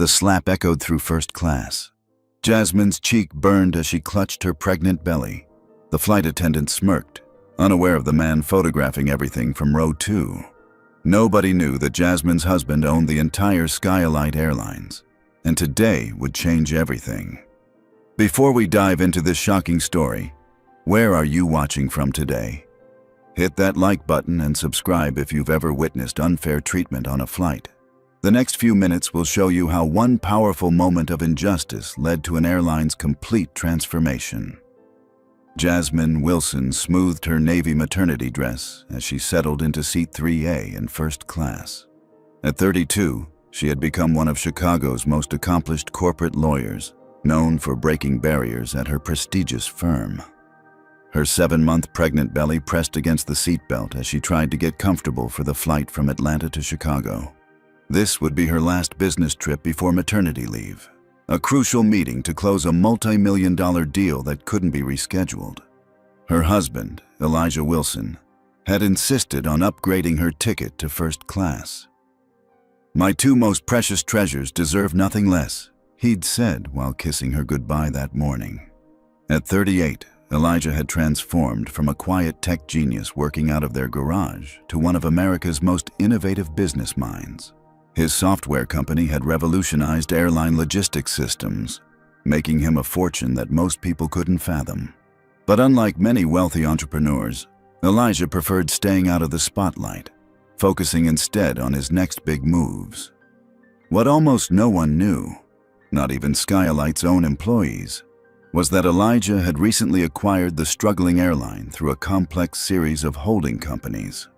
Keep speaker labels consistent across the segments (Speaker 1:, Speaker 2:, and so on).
Speaker 1: The slap echoed through first class. Jasmine's cheek burned as she clutched her pregnant belly. The flight attendant smirked, unaware of the man photographing everything from row 2. Nobody knew that Jasmine's husband owned the entire Skyalite Airlines, and today would change everything. Before we dive into this shocking story, where are you watching from today? Hit that like button and subscribe if you've ever witnessed unfair treatment on a flight. The next few minutes will show you how one powerful moment of injustice led to an airline's complete transformation. Jasmine Wilson smoothed her Navy maternity dress as she settled into seat 3A in first class. At 32, she had become one of Chicago's most accomplished corporate lawyers, known for breaking barriers at her prestigious firm. Her 7-month pregnant belly pressed against the seatbelt as she tried to get comfortable for the flight from Atlanta to Chicago. This would be her last business trip before maternity leave, a crucial meeting to close a multi-million-dollar deal that couldn't be rescheduled. Her husband, Elijah Wilson, had insisted on upgrading her ticket to first class. "My two most precious treasures deserve nothing less," he'd said while kissing her goodbye that morning. At 38, Elijah had transformed from a quiet tech genius working out of their garage to one of America's most innovative business minds. His software company had revolutionized airline logistics systems, making him a fortune that most people couldn't fathom. But unlike many wealthy entrepreneurs, Elijah preferred staying out of the spotlight, focusing instead on his next big moves. What almost no one knew, not even Skyalite's own employees, was that Elijah had recently acquired the struggling airline through a complex series of holding companies.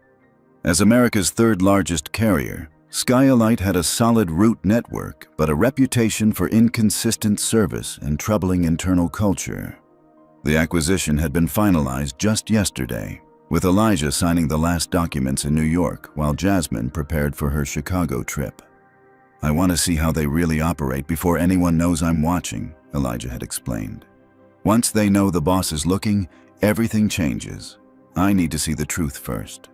Speaker 1: As America's third-largest carrier, Skyalite had a solid route network, but a reputation for inconsistent service and troubling internal culture. The acquisition had been finalized just yesterday, with Elijah signing the last documents in New York while Jasmine prepared for her Chicago trip. "I want to see how they really operate before anyone knows I'm watching," Elijah had explained. "Once they know the boss is looking, everything changes. I need to see the truth first."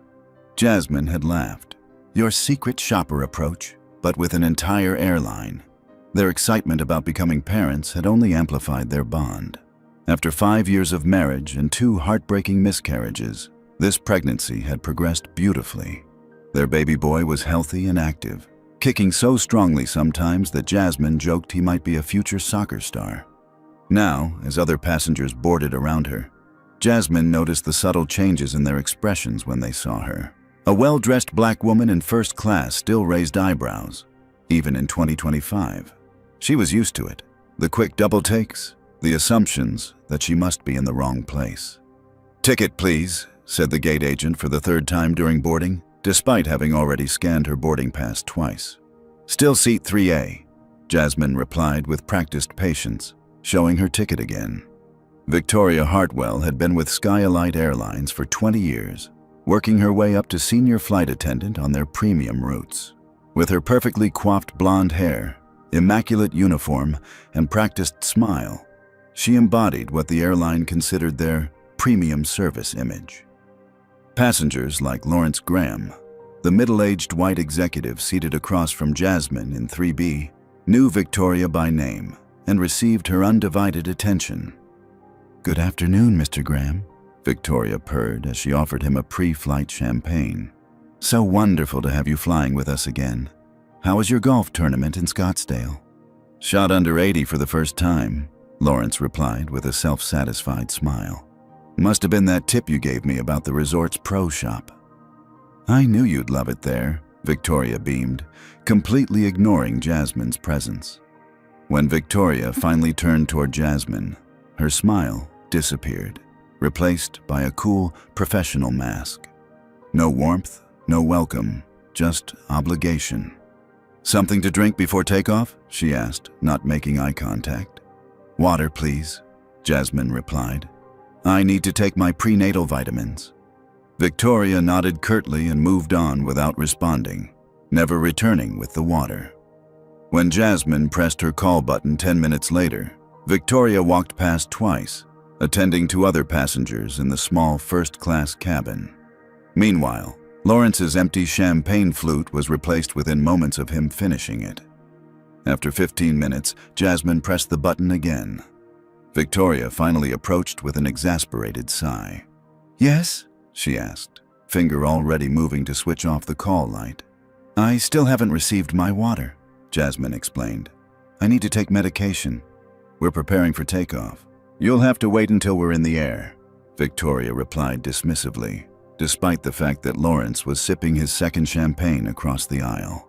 Speaker 1: Jasmine had laughed. Your secret shopper approach, but with an entire airline. Their excitement about becoming parents had only amplified their bond. After 5 years of marriage and 2 heartbreaking miscarriages, this pregnancy had progressed beautifully. Their baby boy was healthy and active, kicking so strongly sometimes that Jasmine joked he might be a future soccer star. Now, as other passengers boarded around her, Jasmine noticed the subtle changes in their expressions when they saw her. A well-dressed black woman in first class still raised eyebrows, even in 2025. She was used to it. The quick double takes, the assumptions that she must be in the wrong place. "Ticket, please," said the gate agent for the 3rd time during boarding, despite having already scanned her boarding pass twice. "Still seat 3A," Jasmine replied with practiced patience, showing her ticket again. Victoria Hartwell had been with Skyalite Airlines for 20 years, working her way up to senior flight attendant on their premium routes. With her perfectly coiffed blonde hair, immaculate uniform, and practiced smile, she embodied what the airline considered their premium service image. Passengers like Lawrence Graham, the middle-aged white executive seated across from Jasmine in 3B, knew Victoria by name and received her undivided attention. "Good afternoon, Mr. Graham," Victoria purred as she offered him a pre-flight champagne. "So wonderful to have you flying with us again. How was your golf tournament in Scottsdale?" "Shot under 80 for the first time," Lawrence replied with a self-satisfied smile. "Must have been that tip you gave me about the resort's pro shop." "I knew you'd love it there," Victoria beamed, completely ignoring Jasmine's presence. When Victoria finally turned toward Jasmine, her smile disappeared, replaced by a cool, professional mask. No warmth, no welcome, just obligation. "Something to drink before takeoff?" she asked, not making eye contact. "Water, please," Jasmine replied. "I need to take my prenatal vitamins." Victoria nodded curtly and moved on without responding, never returning with the water. When Jasmine pressed her call button 10 minutes later, Victoria walked past twice, attending to other passengers in the small first-class cabin. Meanwhile, Lawrence's empty champagne flute was replaced within moments of him finishing it. After 15 minutes, Jasmine pressed the button again. Victoria finally approached with an exasperated sigh. "Yes?" she asked, finger already moving to switch off the call light. "I still haven't received my water," Jasmine explained. "I need to take medication. We're preparing for takeoff." "You'll have to wait until we're in the air," Victoria replied dismissively, despite the fact that Lawrence was sipping his second champagne across the aisle.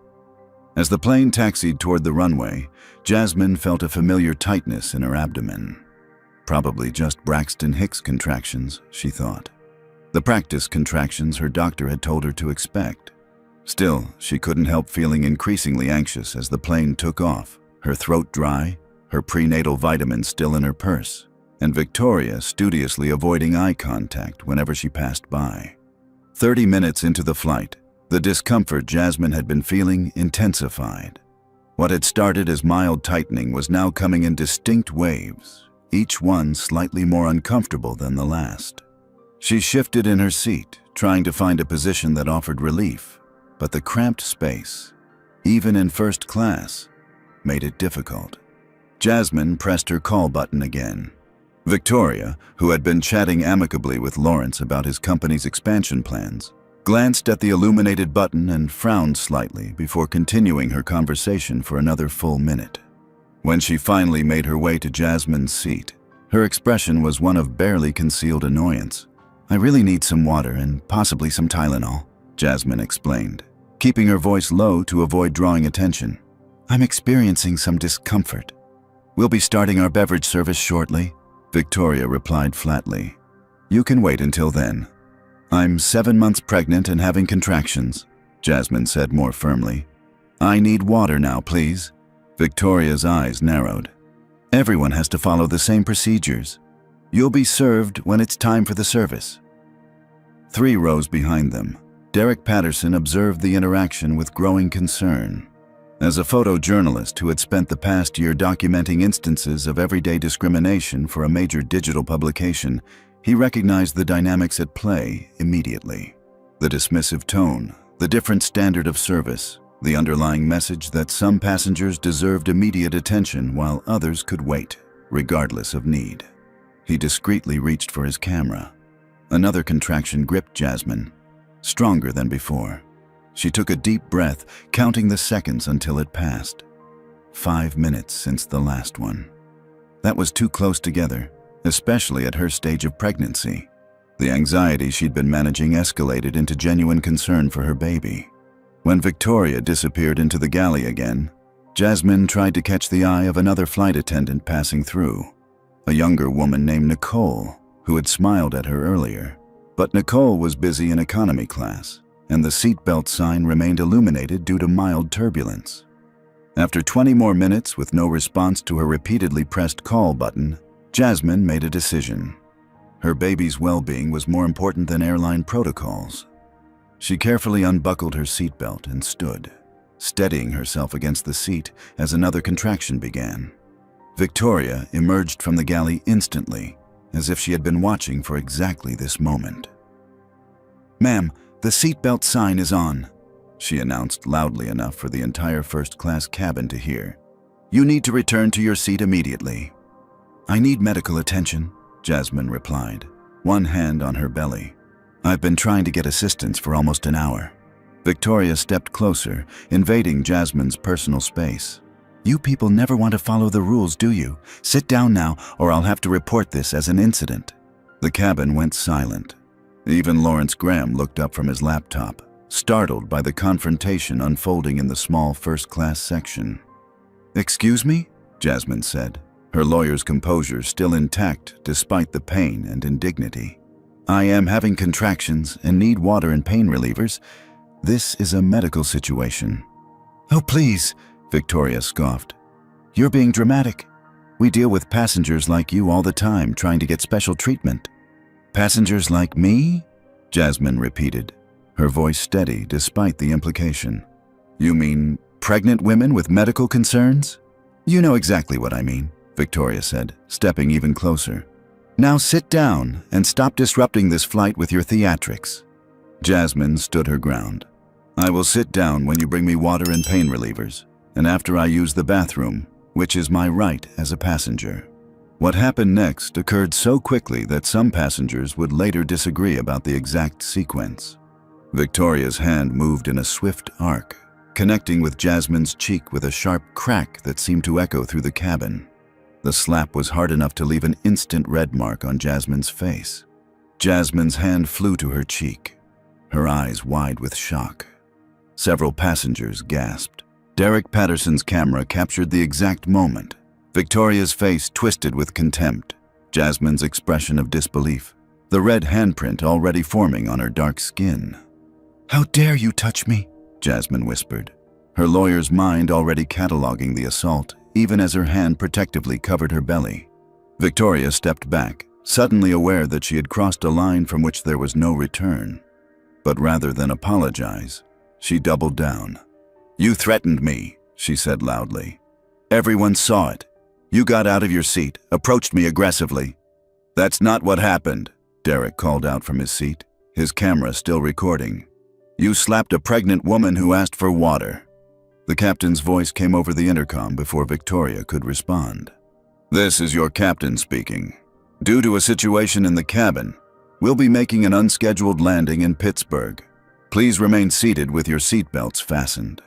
Speaker 1: As the plane taxied toward the runway, Jasmine felt a familiar tightness in her abdomen. Probably just Braxton Hicks contractions, she thought. The practice contractions her doctor had told her to expect. Still, she couldn't help feeling increasingly anxious as the plane took off, her throat dry, her prenatal vitamins still in her purse, and Victoria studiously avoiding eye contact whenever she passed by. 30 minutes into the flight, the discomfort Jasmine had been feeling intensified. What had started as mild tightening was now coming in distinct waves, each one slightly more uncomfortable than the last. She shifted in her seat, trying to find a position that offered relief, but the cramped space, even in first class, made it difficult. Jasmine pressed her call button again. Victoria, who had been chatting amicably with Lawrence about his company's expansion plans, glanced at the illuminated button and frowned slightly before continuing her conversation for another full minute. When she finally made her way to Jasmine's seat, her expression was one of barely concealed annoyance. "I really need some water and possibly some Tylenol," Jasmine explained, keeping her voice low to avoid drawing attention. "I'm experiencing some discomfort." "We'll be starting our beverage service shortly," Victoria replied flatly. "You can wait until then." "I'm 7 months pregnant and having contractions," Jasmine said more firmly. "I need water now, please." Victoria's eyes narrowed. "Everyone has to follow the same procedures. You'll be served when it's time for the service." 3 rows behind them, Derek Patterson observed the interaction with growing concern. As a photojournalist who had spent the past year documenting instances of everyday discrimination for a major digital publication, he recognized the dynamics at play immediately. The dismissive tone, the different standard of service, the underlying message that some passengers deserved immediate attention while others could wait, regardless of need. He discreetly reached for his camera. Another contraction gripped Jasmine, stronger than before. She took a deep breath, counting the seconds until it passed. 5 minutes since the last one. That was too close together, especially at her stage of pregnancy. The anxiety she'd been managing escalated into genuine concern for her baby. When Victoria disappeared into the galley again, Jasmine tried to catch the eye of another flight attendant passing through, a younger woman named Nicole, who had smiled at her earlier. But Nicole was busy in economy class, and the seatbelt sign remained illuminated due to mild turbulence. After 20 more minutes with no response to her repeatedly pressed call button, Jasmine made a decision. Her baby's well-being was more important than airline protocols. She carefully unbuckled her seatbelt and stood, steadying herself against the seat as another contraction began. Victoria emerged from the galley instantly, as if she had been watching for exactly this moment. "Ma'am, the seatbelt sign is on," she announced loudly enough for the entire first-class cabin to hear. "You need to return to your seat immediately." "I need medical attention," Jasmine replied, one hand on her belly. "I've been trying to get assistance for almost an hour." Victoria stepped closer, invading Jasmine's personal space. "You people never want to follow the rules, do you? Sit down now, or I'll have to report this as an incident." The cabin went silent. Even Lawrence Graham looked up from his laptop, startled by the confrontation unfolding in the small first-class section. "Excuse me?" Jasmine said, her lawyer's composure still intact despite the pain and indignity. "I am having contractions and need water and pain relievers. This is a medical situation." "Oh, please," Victoria scoffed. "You're being dramatic. We deal with passengers like you all the time trying to get special treatment." "Passengers like me?" Jasmine repeated, her voice steady despite the implication. "You mean pregnant women with medical concerns?" "You know exactly what I mean," Victoria said, stepping even closer. "Now sit down and stop disrupting this flight with your theatrics." Jasmine stood her ground. "I will sit down when you bring me water and pain relievers." and after I use the bathroom, which is my right as a passenger. What happened next occurred so quickly that some passengers would later disagree about the exact sequence. Victoria's hand moved in a swift arc, connecting with Jasmine's cheek with a sharp crack that seemed to echo through the cabin. The slap was hard enough to leave an instant red mark on Jasmine's face. Jasmine's hand flew to her cheek, her eyes wide with shock. Several passengers gasped. Derek Patterson's camera captured the exact moment. Victoria's face twisted with contempt, Jasmine's expression of disbelief, the red handprint already forming on her dark skin. "How dare you touch me?" Jasmine whispered, her lawyer's mind already cataloging the assault, even as her hand protectively covered her belly. Victoria stepped back, suddenly aware that she had crossed a line from which there was no return. But rather than apologize, she doubled down. "You threatened me," she said loudly. "Everyone saw it. You got out of your seat, approached me aggressively." "That's not what happened," Derek called out from his seat, his camera still recording. "You slapped a pregnant woman who asked for water." The captain's voice came over the intercom before Victoria could respond. "This is your captain speaking. Due to a situation in the cabin, we'll be making an unscheduled landing in Pittsburgh. Please remain seated with your seatbelts fastened.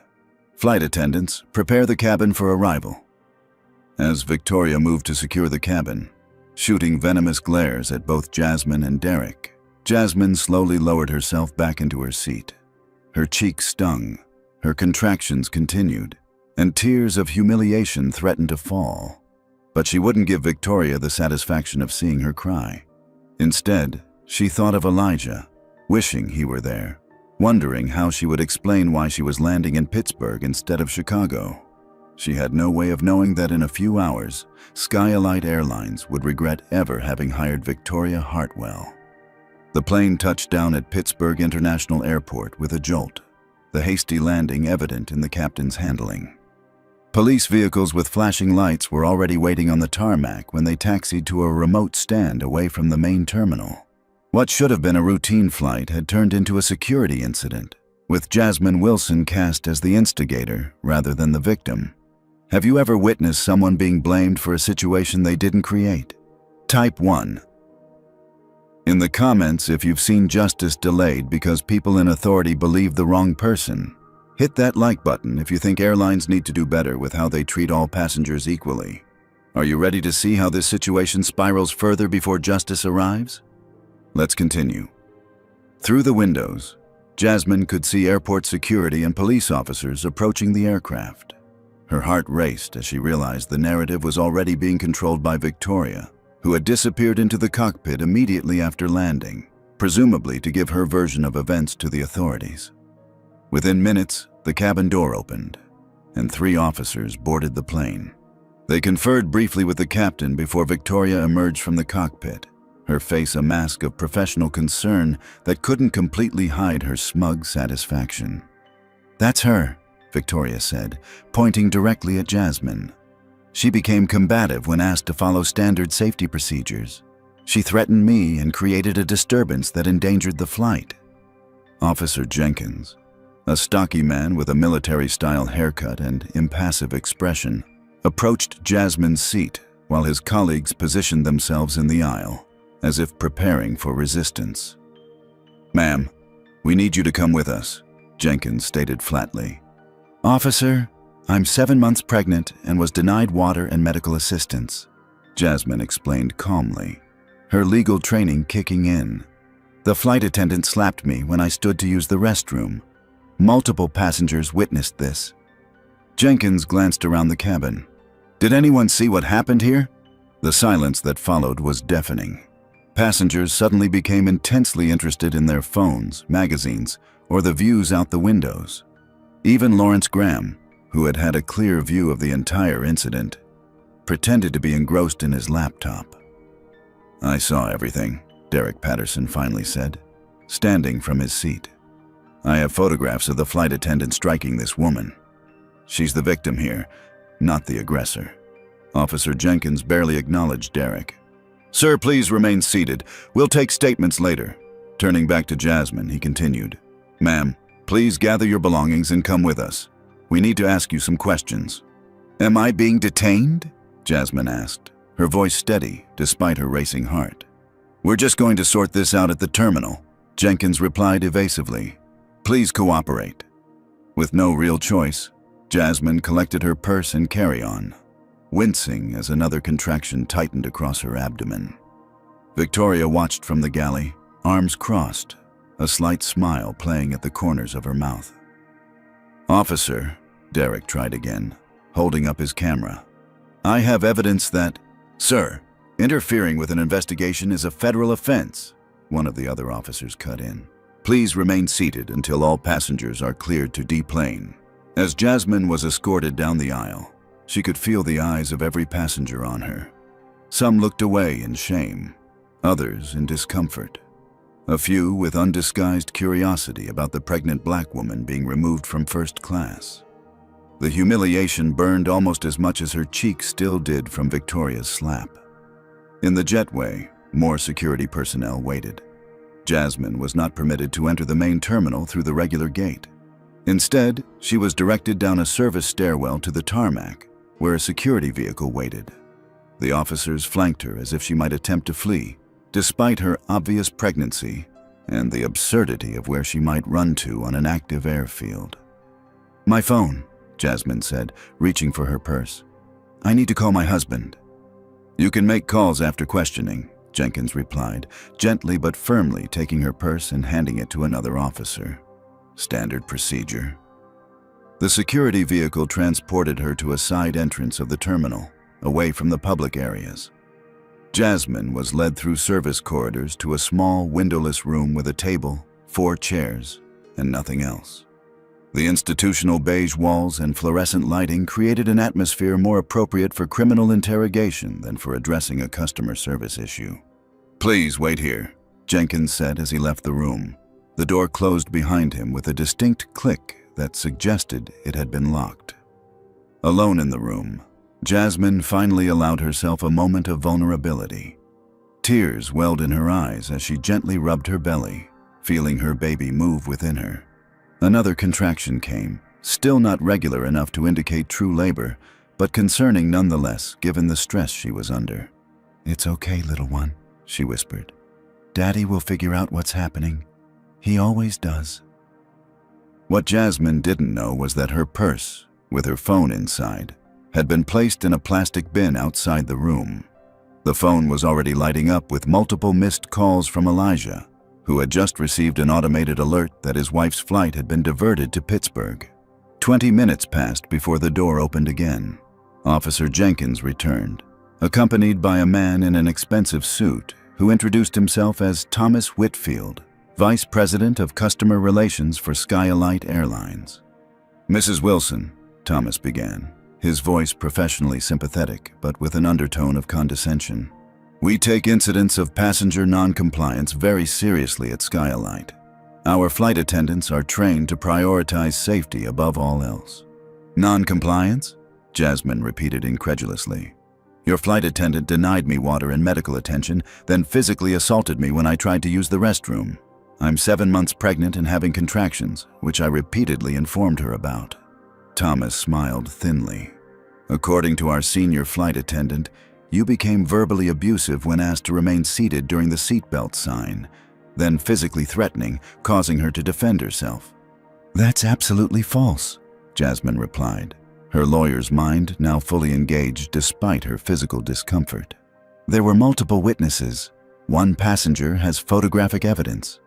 Speaker 1: Flight attendants, prepare the cabin for arrival." As Victoria moved to secure the cabin, shooting venomous glares at both Jasmine and Derek, Jasmine slowly lowered herself back into her seat. Her cheeks stung, her contractions continued, and tears of humiliation threatened to fall. But she wouldn't give Victoria the satisfaction of seeing her cry. Instead, she thought of Elijah, wishing he were there, wondering how she would explain why she was landing in Pittsburgh instead of Chicago. She had no way of knowing that in a few hours, Skyalite Airlines would regret ever having hired Victoria Hartwell. The plane touched down at Pittsburgh International Airport with a jolt, the hasty landing evident in the captain's handling. Police vehicles with flashing lights were already waiting on the tarmac when they taxied to a remote stand away from the main terminal. What should have been a routine flight had turned into a security incident, with Jasmine Wilson cast as the instigator rather than the victim. Have you ever witnessed someone being blamed for a situation they didn't create? Type 1. In the comments if you've seen justice delayed because people in authority believe the wrong person. Hit that like button if you think airlines need to do better with how they treat all passengers equally. Are you ready to see how this situation spirals further before justice arrives? Let's continue. Through the windows, Jasmine could see airport security and police officers approaching the aircraft. Her heart raced as she realized the narrative was already being controlled by Victoria, who had disappeared into the cockpit immediately after landing, presumably to give her version of events to the authorities. Within minutes, the cabin door opened, and 3 officers boarded the plane. They conferred briefly with the captain before Victoria emerged from the cockpit, her face a mask of professional concern that couldn't completely hide her smug satisfaction. "That's her," Victoria said, pointing directly at Jasmine. "She became combative when asked to follow standard safety procedures. She threatened me and created a disturbance that endangered the flight." Officer Jenkins, a stocky man with a military-style haircut and impassive expression, approached Jasmine's seat while his colleagues positioned themselves in the aisle, as if preparing for resistance. "Ma'am, we need you to come with us," Jenkins stated flatly. "Officer, I'm 7 months pregnant and was denied water and medical assistance," Jasmine explained calmly, her legal training kicking in. "The flight attendant slapped me when I stood to use the restroom. Multiple passengers witnessed this." Jenkins glanced around the cabin. "Did anyone see what happened here?" The silence that followed was deafening. Passengers suddenly became intensely interested in their phones, magazines, or the views out the windows. Even Lawrence Graham, who had had a clear view of the entire incident, pretended to be engrossed in his laptop. "I saw everything," Derek Patterson finally said, standing from his seat. "I have photographs of the flight attendant striking this woman. She's the victim here, not the aggressor." Officer Jenkins barely acknowledged Derek. "Sir, please remain seated. We'll take statements later." Turning back to Jasmine, he continued, "Ma'am, please gather your belongings and come with us. We need to ask you some questions." "Am I being detained?" Jasmine asked, her voice steady despite her racing heart. "We're just going to sort this out at the terminal," Jenkins replied evasively. "Please cooperate." With no real choice, Jasmine collected her purse and carry-on, wincing as another contraction tightened across her abdomen. Victoria watched from the galley, arms crossed, a slight smile playing at the corners of her mouth. "Officer," Derek tried again, holding up his camera. "I have evidence that—" "Sir, interfering with an investigation is a federal offense," one of the other officers cut in. "Please remain seated until all passengers are cleared to deplane." As Jasmine was escorted down the aisle, she could feel the eyes of every passenger on her. Some looked away in shame, others in discomfort. A few with undisguised curiosity about the pregnant black woman being removed from first class. The humiliation burned almost as much as her cheeks still did from Victoria's slap. In the jetway, more security personnel waited. Jasmine was not permitted to enter the main terminal through the regular gate. Instead, she was directed down a service stairwell to the tarmac, where a security vehicle waited. The officers flanked her as if she might attempt to flee, despite her obvious pregnancy and the absurdity of where she might run to on an active airfield. "My phone," Jasmine said, reaching for her purse. "I need to call my husband." "You can make calls after questioning," Jenkins replied, gently but firmly taking her purse and handing it to another officer. Standard procedure. The security vehicle transported her to a side entrance of the terminal, away from the public areas. Jasmine was led through service corridors to a small, windowless room with a table, 4 chairs, and nothing else. The institutional beige walls and fluorescent lighting created an atmosphere more appropriate for criminal interrogation than for addressing a customer service issue. "Please wait here," Jenkins said as he left the room. The door closed behind him with a distinct click that suggested it had been locked. Alone in the room, Jasmine finally allowed herself a moment of vulnerability. Tears welled in her eyes as she gently rubbed her belly, feeling her baby move within her. Another contraction came, still not regular enough to indicate true labor, but concerning nonetheless given the stress she was under. "It's okay, little one," she whispered. "Daddy will figure out what's happening. He always does." What Jasmine didn't know was that her purse, with her phone inside, had been placed in a plastic bin outside the room. The phone was already lighting up with multiple missed calls from Elijah, who had just received an automated alert that his wife's flight had been diverted to Pittsburgh. 20 minutes passed before the door opened again. Officer Jenkins returned, accompanied by a man in an expensive suit who introduced himself as Thomas Whitfield, Vice President of Customer Relations for Skylight Airlines. "Mrs. Wilson," Thomas began, his voice professionally sympathetic but with an undertone of condescension. "We take incidents of passenger non-compliance very seriously at Skylight. Our flight attendants are trained to prioritize safety above all else." "Non-compliance?" Jasmine repeated incredulously. "Your flight attendant denied me water and medical attention, then physically assaulted me when I tried to use the restroom. I'm 7 months pregnant and having contractions, which I repeatedly informed her about." Thomas smiled thinly. "According to our senior flight attendant, you became verbally abusive when asked to remain seated during the seatbelt sign, then physically threatening, causing her to defend herself." "That's absolutely false," Jasmine replied, her lawyer's mind now fully engaged despite her physical discomfort. "There were multiple witnesses. One passenger has photographic evidence."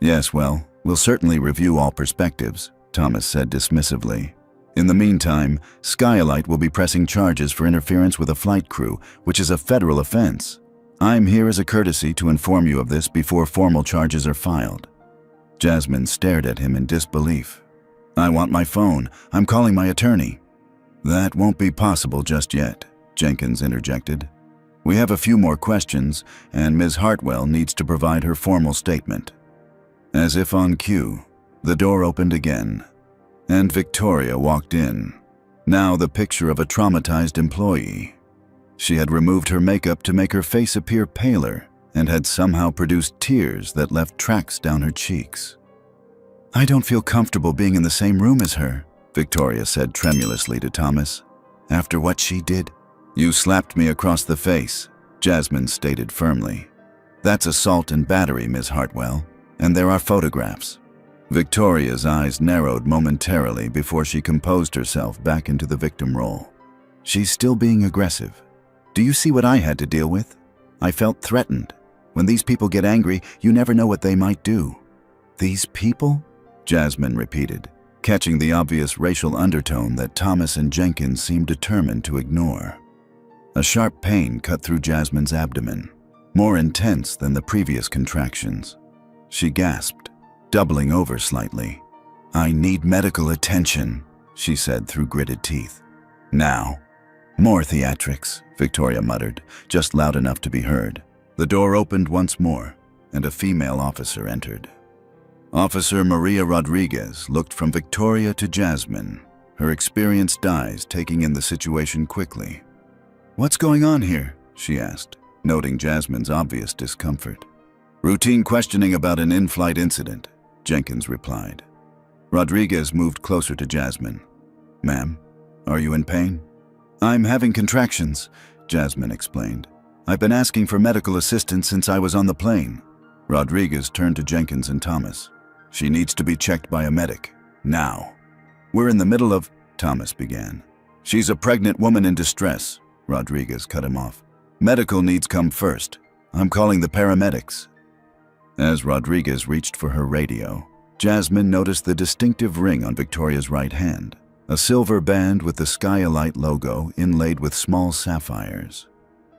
Speaker 1: "Yes, well, we'll certainly review all perspectives," Thomas said dismissively. "In the meantime, Skylight will be pressing charges for interference with a flight crew, which is a federal offense. I'm here as a courtesy to inform you of this before formal charges are filed." Jasmine stared at him in disbelief. "I want my phone. I'm calling my attorney." "That won't be possible just yet," Jenkins interjected. "We have a few more questions, and Ms. Hartwell needs to provide her formal statement." As if on cue, the door opened again, and Victoria walked in, now the picture of a traumatized employee. She had removed her makeup to make her face appear paler and had somehow produced tears that left tracks down her cheeks. "I don't feel comfortable being in the same room as her," Victoria said tremulously to Thomas. "After what she did?" "You slapped me across the face," Jasmine stated firmly. "That's assault and battery, Ms. Hartwell, and there are photographs." Victoria's eyes narrowed momentarily before she composed herself back into the victim role. "She's still being aggressive. Do you see what I had to deal with? I felt threatened. When these people get angry, you never know what they might do." "These people?" Jasmine repeated, catching the obvious racial undertone that Thomas and Jenkins seemed determined to ignore. A sharp pain cut through Jasmine's abdomen, more intense than the previous contractions. She gasped, doubling over slightly. "I need medical attention," she said through gritted teeth. "Now." "More theatrics," Victoria muttered, just loud enough to be heard. The door opened once more, and a female officer entered. Officer Maria Rodriguez looked from Victoria to Jasmine, her experienced eyes taking in the situation quickly. "What's going on here?" she asked, noting Jasmine's obvious discomfort. "Routine questioning about an in-flight incident," Jenkins replied. Rodriguez moved closer to Jasmine. "Ma'am, are you in pain?" "I'm having contractions," Jasmine explained. "I've been asking for medical assistance since I was on the plane." Rodriguez turned to Jenkins and Thomas. "She needs to be checked by a medic. Now." "We're in the middle of," Thomas began. "She's a pregnant woman in distress," Rodriguez cut him off. "Medical needs come first. I'm calling the paramedics." As Rodriguez reached for her radio, Jasmine noticed the distinctive ring on Victoria's right hand, a silver band with the Skyalite logo inlaid with small sapphires.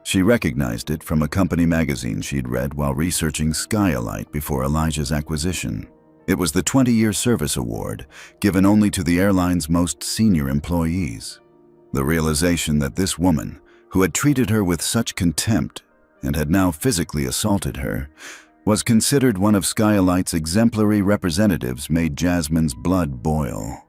Speaker 1: She recognized it from a company magazine she'd read while researching Skyalite before Elijah's acquisition. It was the 20-year service award, given only to the airline's most senior employees. The realization that this woman, who had treated her with such contempt and had now physically assaulted her, was considered one of Skyalite's exemplary representatives made Jasmine's blood boil.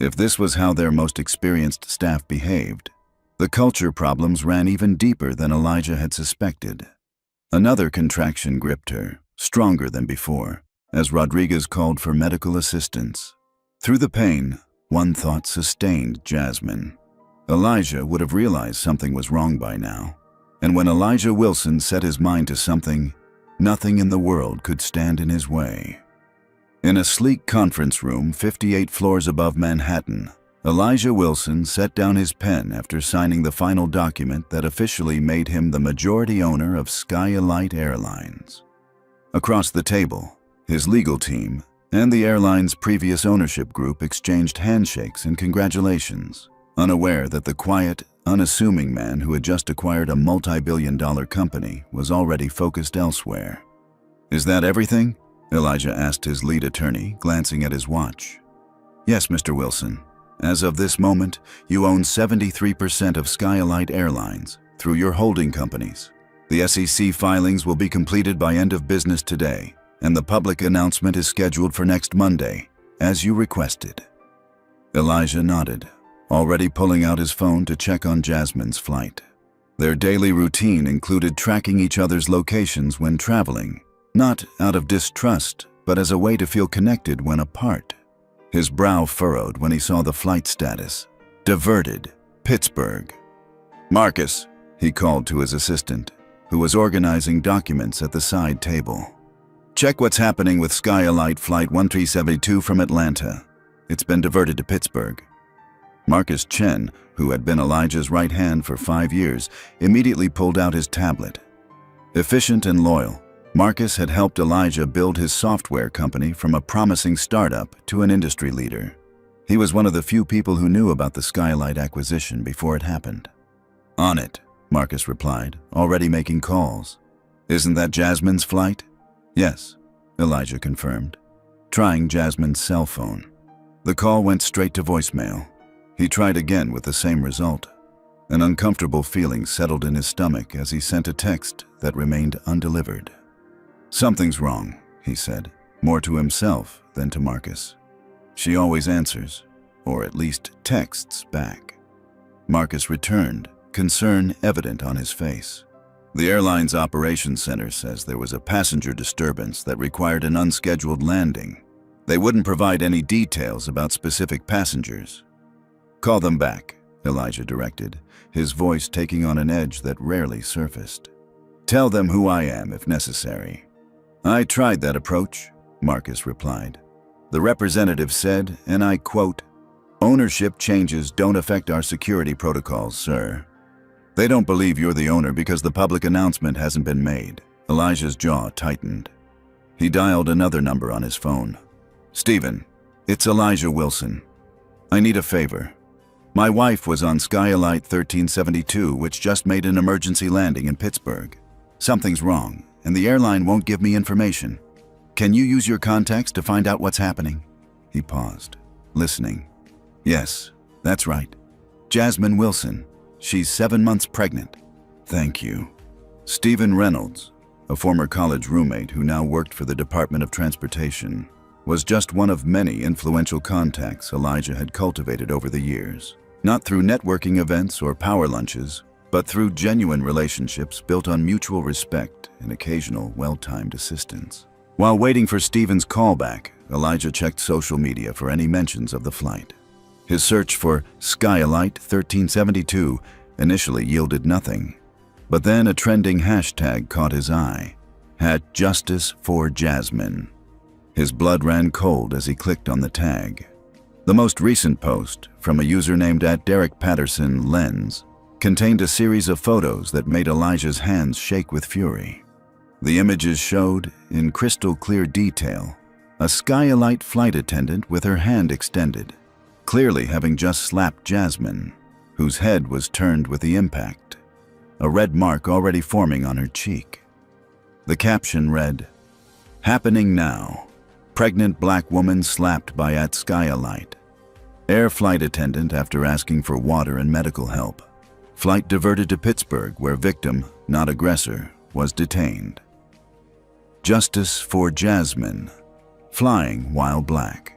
Speaker 1: If this was how their most experienced staff behaved, the culture problems ran even deeper than Elijah had suspected. Another contraction gripped her, stronger than before, as Rodriguez called for medical assistance. Through the pain, one thought sustained Jasmine. Elijah would have realized something was wrong by now, and when Elijah Wilson set his mind to something, nothing in the world could stand in his way. In a sleek conference room 58 floors above Manhattan, Elijah Wilson set down his pen after signing the final document that officially made him the majority owner of Skyalite Airlines. Across the table, his legal team and the airline's previous ownership group exchanged handshakes and congratulations, unaware that the quiet, unassuming man who had just acquired a multi-billion-dollar company was already focused elsewhere. "Is that everything?" Elijah asked his lead attorney, glancing at his watch. "Yes, Mr. Wilson. As of this moment, you own 73% of Skyalite Airlines through your holding companies. The SEC filings will be completed by end of business today, and the public announcement is scheduled for next Monday, as you requested." Elijah nodded, already pulling out his phone to check on Jasmine's flight. Their daily routine included tracking each other's locations when traveling, not out of distrust, but as a way to feel connected when apart. His brow furrowed when he saw the flight status. Diverted, Pittsburgh. "Marcus," he called to his assistant, who was organizing documents at the side table. "Check what's happening with Skyalite Flight 1372 from Atlanta. It's been diverted to Pittsburgh." Marcus Chen, who had been Elijah's right hand for 5 years, immediately pulled out his tablet. Efficient and loyal, Marcus had helped Elijah build his software company from a promising startup to an industry leader. He was one of the few people who knew about the Skyalite acquisition before it happened. "On it," Marcus replied, already making calls. "Isn't that Jasmine's flight?" "Yes," Elijah confirmed, trying Jasmine's cell phone. The call went straight to voicemail. He tried again with the same result. An uncomfortable feeling settled in his stomach as he sent a text that remained undelivered. "Something's wrong," he said, more to himself than to Marcus. "She always answers, or at least texts back." Marcus returned, concern evident on his face. "The airline's operations center says there was a passenger disturbance that required an unscheduled landing. They wouldn't provide any details about specific passengers. Call them back, Elijah directed, his voice taking on an edge that rarely surfaced. Tell them who I am if necessary. I tried that approach, Marcus replied. The representative said, and I quote, "Ownership changes don't affect our security protocols, sir." They don't believe you're the owner because the public announcement hasn't been made. Elijah's jaw tightened. He dialed another number on his phone. Stephen, it's Elijah Wilson. I need a favor. My wife was on Skylight 1372, which just made an emergency landing in Pittsburgh. Something's wrong, and the airline won't give me information. Can you use your contacts to find out what's happening? He paused, listening. Yes, that's right. Jasmine Wilson. She's 7 months pregnant. Thank you. Stephen Reynolds, a former college roommate who now worked for the Department of Transportation, was just one of many influential contacts Elijah had cultivated over the years. Not through networking events or power lunches, but through genuine relationships built on mutual respect and occasional well-timed assistance. While waiting for Stephen's callback, Elijah checked social media for any mentions of the flight. His search for Skylight 1372 initially yielded nothing, but then a trending hashtag caught his eye, #Justice for Jasmine. His blood ran cold as he clicked on the tag. The most recent post, from a user named @DerekPatterson_Lens, contained a series of photos that made Elijah's hands shake with fury. The images showed, in crystal clear detail, a Skylight flight attendant with her hand extended, clearly having just slapped Jasmine, whose head was turned with the impact, a red mark already forming on her cheek. The caption read, "Happening now. Pregnant black woman slapped by @Skylight. Air flight attendant after asking for water and medical help. Flight diverted to Pittsburgh where victim, not aggressor, was detained. Justice for Jasmine. Flying while black."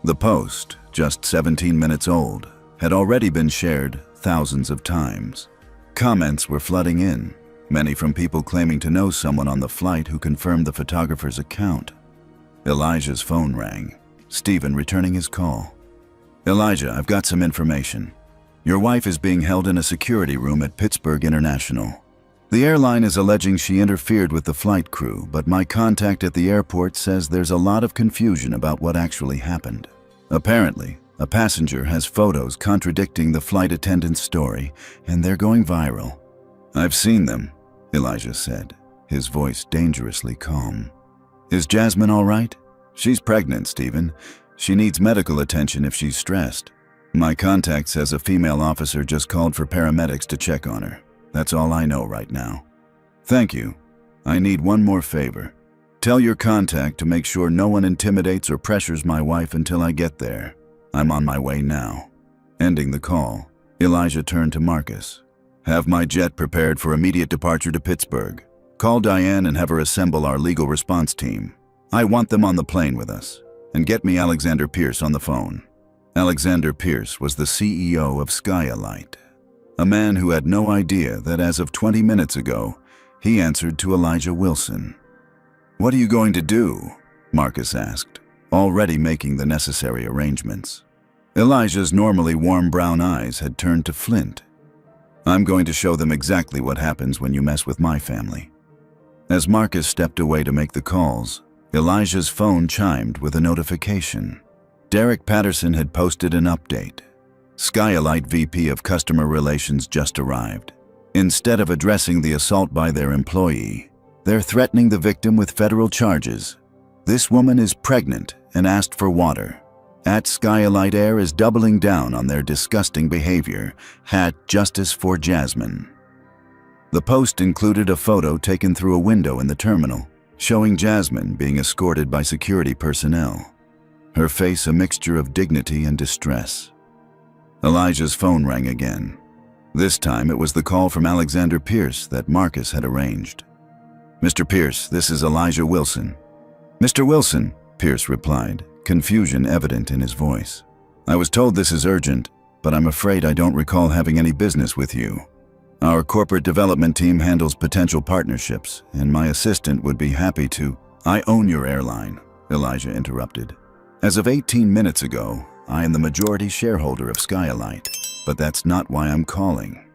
Speaker 1: The post, just 17 minutes old, had already been shared thousands of times. Comments were flooding in, many from people claiming to know someone on the flight who confirmed the photographer's account. Elijah's phone rang, Stephen returning his call. "Elijah, I've got some information. Your wife is being held in a security room at Pittsburgh International. The airline is alleging she interfered with the flight crew, but my contact at the airport says there's a lot of confusion about what actually happened. Apparently, a passenger has photos contradicting the flight attendant's story, and they're going viral." "I've seen them," Elijah said, his voice dangerously calm. "Is Jasmine all right? She's pregnant, Stephen. She needs medical attention if she's stressed. My contact says a female officer just called for paramedics to check on her. That's all I know right now." "Thank you. I need one more favor. Tell your contact to make sure no one intimidates or pressures my wife until I get there. I'm on my way now." Ending the call, Elijah turned to Marcus. "Have my jet prepared for immediate departure to Pittsburgh. Call Diane and have her assemble our legal response team. I want them on the plane with us. And get me Alexander Pierce on the phone." Alexander Pierce was the CEO of Skylight, a man who had no idea that as of 20 minutes ago, he answered to Elijah Wilson. "What are you going to do?" Marcus asked, already making the necessary arrangements. Elijah's normally warm brown eyes had turned to flint. "I'm going to show them exactly what happens when you mess with my family." As Marcus stepped away to make the calls, Elijah's phone chimed with a notification. Derek Patterson had posted an update. Skylight VP of Customer Relations just arrived. Instead of addressing the assault by their employee, they're threatening the victim with federal charges. This woman is pregnant and asked for water. @Skylight Air is doubling down on their disgusting behavior. #Justice for Jasmine. The post included a photo taken through a window in the terminal, showing Jasmine being escorted by security personnel, her face a mixture of dignity and distress. Elijah's phone rang again. This time it was the call from Alexander Pierce that Marcus had arranged. "Mr. Pierce, this is Elijah Wilson." "Mr. Wilson," Pierce replied, confusion evident in his voice. "I was told this is urgent, but I'm afraid I don't recall having any business with you. Our corporate development team handles potential partnerships, and my assistant would be happy to—" "I own your airline," Elijah interrupted. As of 18 minutes ago, I am the majority shareholder of Skylight, but that's not why I'm calling.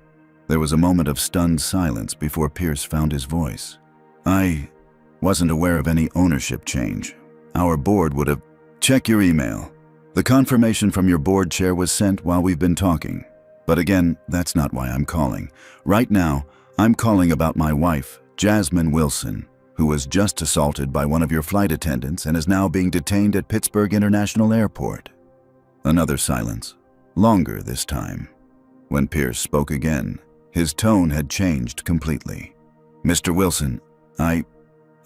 Speaker 1: There was a moment of stunned silence before Pierce found his voice. I wasn't aware of any ownership change. Our board would have... Check your email. The confirmation from your board chair was sent while we've been talking. But again, that's not why I'm calling. Right now, I'm calling about my wife, Jasmine Wilson, who was just assaulted by one of your flight attendants and is now being detained at Pittsburgh International Airport. Another silence, longer this time. When Pierce spoke again, his tone had changed completely. Mr. Wilson, I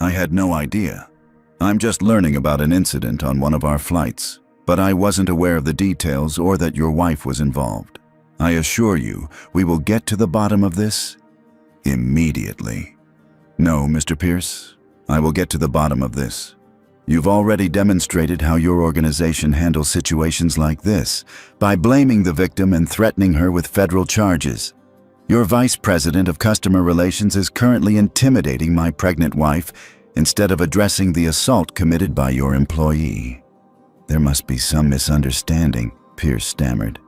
Speaker 1: had no idea. I'm just learning about an incident on one of our flights, but I wasn't aware of the details or that your wife was involved. I assure you, we will get to the bottom of this immediately. No, Mr. Pierce, I will get to the bottom of this. You've already demonstrated how your organization handles situations like this by blaming the victim and threatening her with federal charges. Your vice president of customer relations is currently intimidating my pregnant wife instead of addressing the assault committed by your employee. There must be some misunderstanding, Pierce stammered.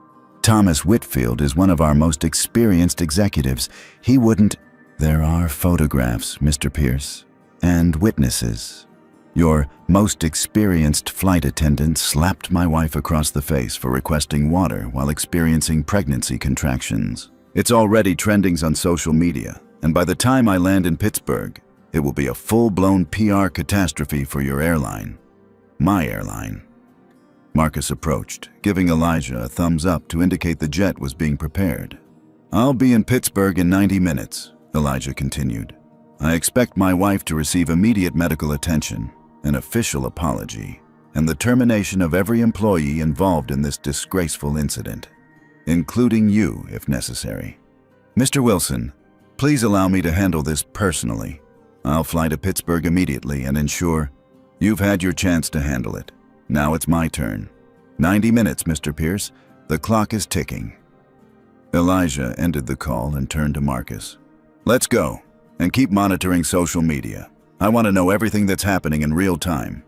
Speaker 1: Thomas Whitfield is one of our most experienced executives. He wouldn't... There are photographs, Mr. Pierce, and witnesses. Your most experienced flight attendant slapped my wife across the face for requesting water while experiencing pregnancy contractions. It's already trending on social media, and by the time I land in Pittsburgh, it will be a full-blown PR catastrophe for your airline. My airline. Marcus approached, giving Elijah a thumbs up to indicate the jet was being prepared. I'll be in Pittsburgh in 90 minutes, Elijah continued. I expect my wife to receive immediate medical attention, an official apology, and the termination of every employee involved in this disgraceful incident, including you if necessary. Mr. Wilson, please allow me to handle this personally. I'll fly to Pittsburgh immediately and ensure you've had your chance to handle it. Now it's my turn. 90 minutes, Mr. Pierce. The clock is ticking. Elijah ended the call and turned to Marcus. Let's go, and keep monitoring social media. I want to know everything that's happening in real time.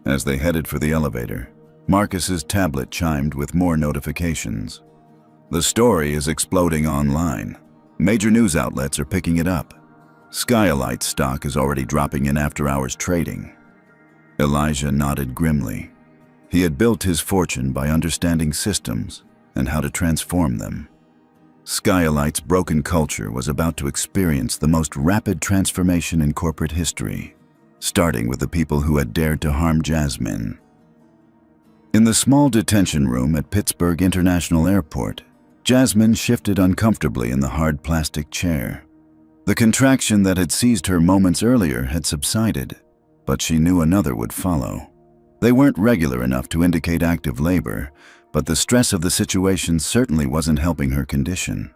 Speaker 1: As they headed for the elevator, Marcus's tablet chimed with more notifications. The story is exploding online. Major news outlets are picking it up. Skylight stock is already dropping in after-hours trading. Elijah nodded grimly. He had built his fortune by understanding systems and how to transform them. Skylight's broken culture was about to experience the most rapid transformation in corporate history, starting with the people who had dared to harm Jasmine. In the small detention room at Pittsburgh International Airport, Jasmine shifted uncomfortably in the hard plastic chair. The contraction that had seized her moments earlier had subsided, but she knew another would follow. They weren't regular enough to indicate active labor, but the stress of the situation certainly wasn't helping her condition.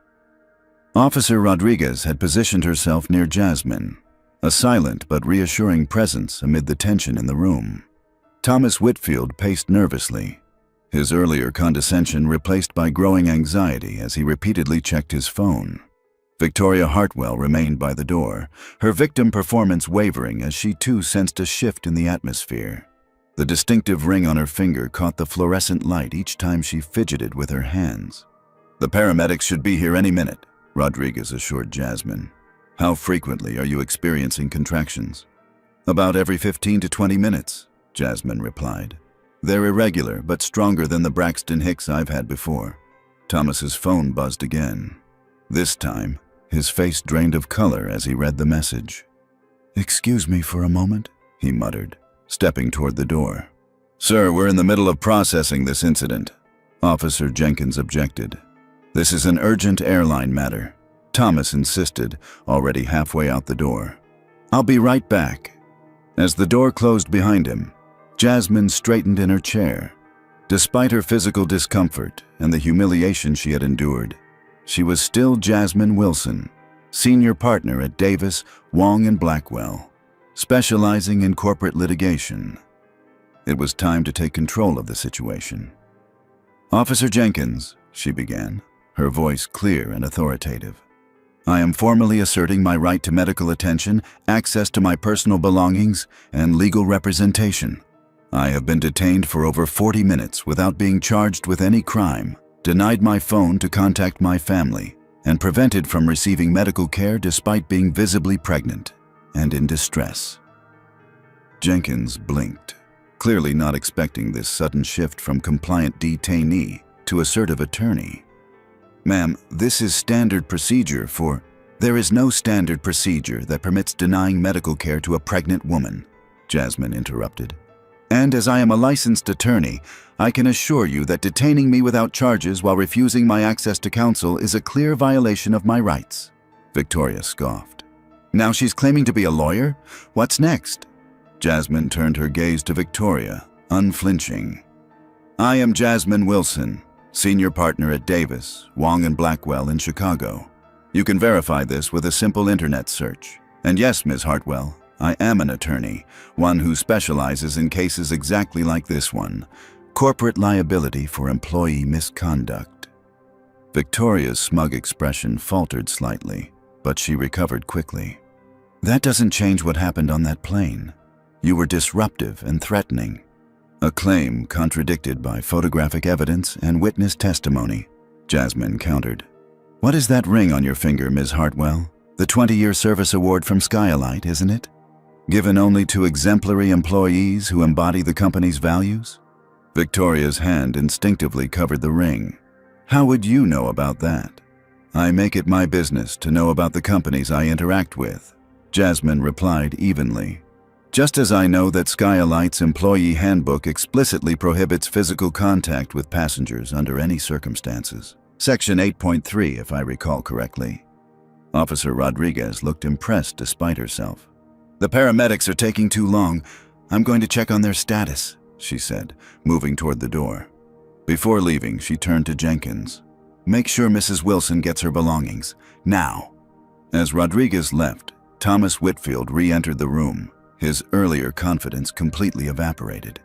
Speaker 1: Officer Rodriguez had positioned herself near Jasmine, a silent but reassuring presence amid the tension in the room. Thomas Whitfield paced nervously, his earlier condescension replaced by growing anxiety as he repeatedly checked his phone. Victoria Hartwell remained by the door, her victim performance wavering as she too sensed a shift in the atmosphere. The distinctive ring on her finger caught the fluorescent light each time she fidgeted with her hands. The paramedics should be here any minute, Rodriguez assured Jasmine. How frequently are you experiencing contractions? About every 15 to 20 minutes, Jasmine replied. They're irregular, but stronger than the Braxton Hicks I've had before. Thomas's phone buzzed again. This time, his face drained of color as he read the message. "Excuse me for a moment," he muttered, stepping toward the door. "Sir, we're in the middle of processing this incident," Officer Jenkins objected. "This is an urgent airline matter," Thomas insisted, already halfway out the door. "I'll be right back." As the door closed behind him, Jasmine straightened in her chair. Despite her physical discomfort and the humiliation she had endured, she was still Jasmine Wilson, senior partner at Davis, Wong & Blackwell, specializing in corporate litigation. It was time to take control of the situation. "Officer Jenkins," she began, her voice clear and authoritative. "I am formally asserting my right to medical attention, access to my personal belongings, and legal representation. I have been detained for over 40 minutes without being charged with any crime, denied my phone to contact my family, and prevented from receiving medical care despite being visibly pregnant and in distress. Jenkins blinked, clearly not expecting this sudden shift from compliant detainee to assertive attorney. "Ma'am, this is standard procedure for—" "There is no standard procedure that permits denying medical care to a pregnant woman," Jasmine interrupted. "And as I am a licensed attorney, I can assure you that detaining me without charges while refusing my access to counsel is a clear violation of my rights." Victoria scoffed. "Now she's claiming to be a lawyer? What's next?" Jasmine turned her gaze to Victoria, unflinching. "I am Jasmine Wilson, senior partner at Davis, Wong & Blackwell in Chicago. You can verify this with a simple internet search. And yes, Ms. Hartwell, I am an attorney, one who specializes in cases exactly like this one, corporate liability for employee misconduct." Victoria's smug expression faltered slightly, but she recovered quickly. "That doesn't change what happened on that plane. You were disruptive and threatening." A claim contradicted by photographic evidence and witness testimony, Jasmine countered. "What is that ring on your finger, Ms. Hartwell? The 20-year service award from Skylight, isn't it? Given only to exemplary employees who embody the company's values?" Victoria's hand instinctively covered the ring. "How would you know about that?" "I make it my business to know about the companies I interact with," Jasmine replied evenly. "Just as I know that Skylight's employee handbook explicitly prohibits physical contact with passengers under any circumstances. Section 8.3, if I recall correctly." Officer Rodriguez looked impressed despite herself. "The paramedics are taking too long. I'm going to check on their status," she said, moving toward the door. Before leaving, she turned to Jenkins. "Make sure Mrs. Wilson gets her belongings. Now." As Rodriguez left, Thomas Whitfield re-entered the room, his earlier confidence completely evaporated.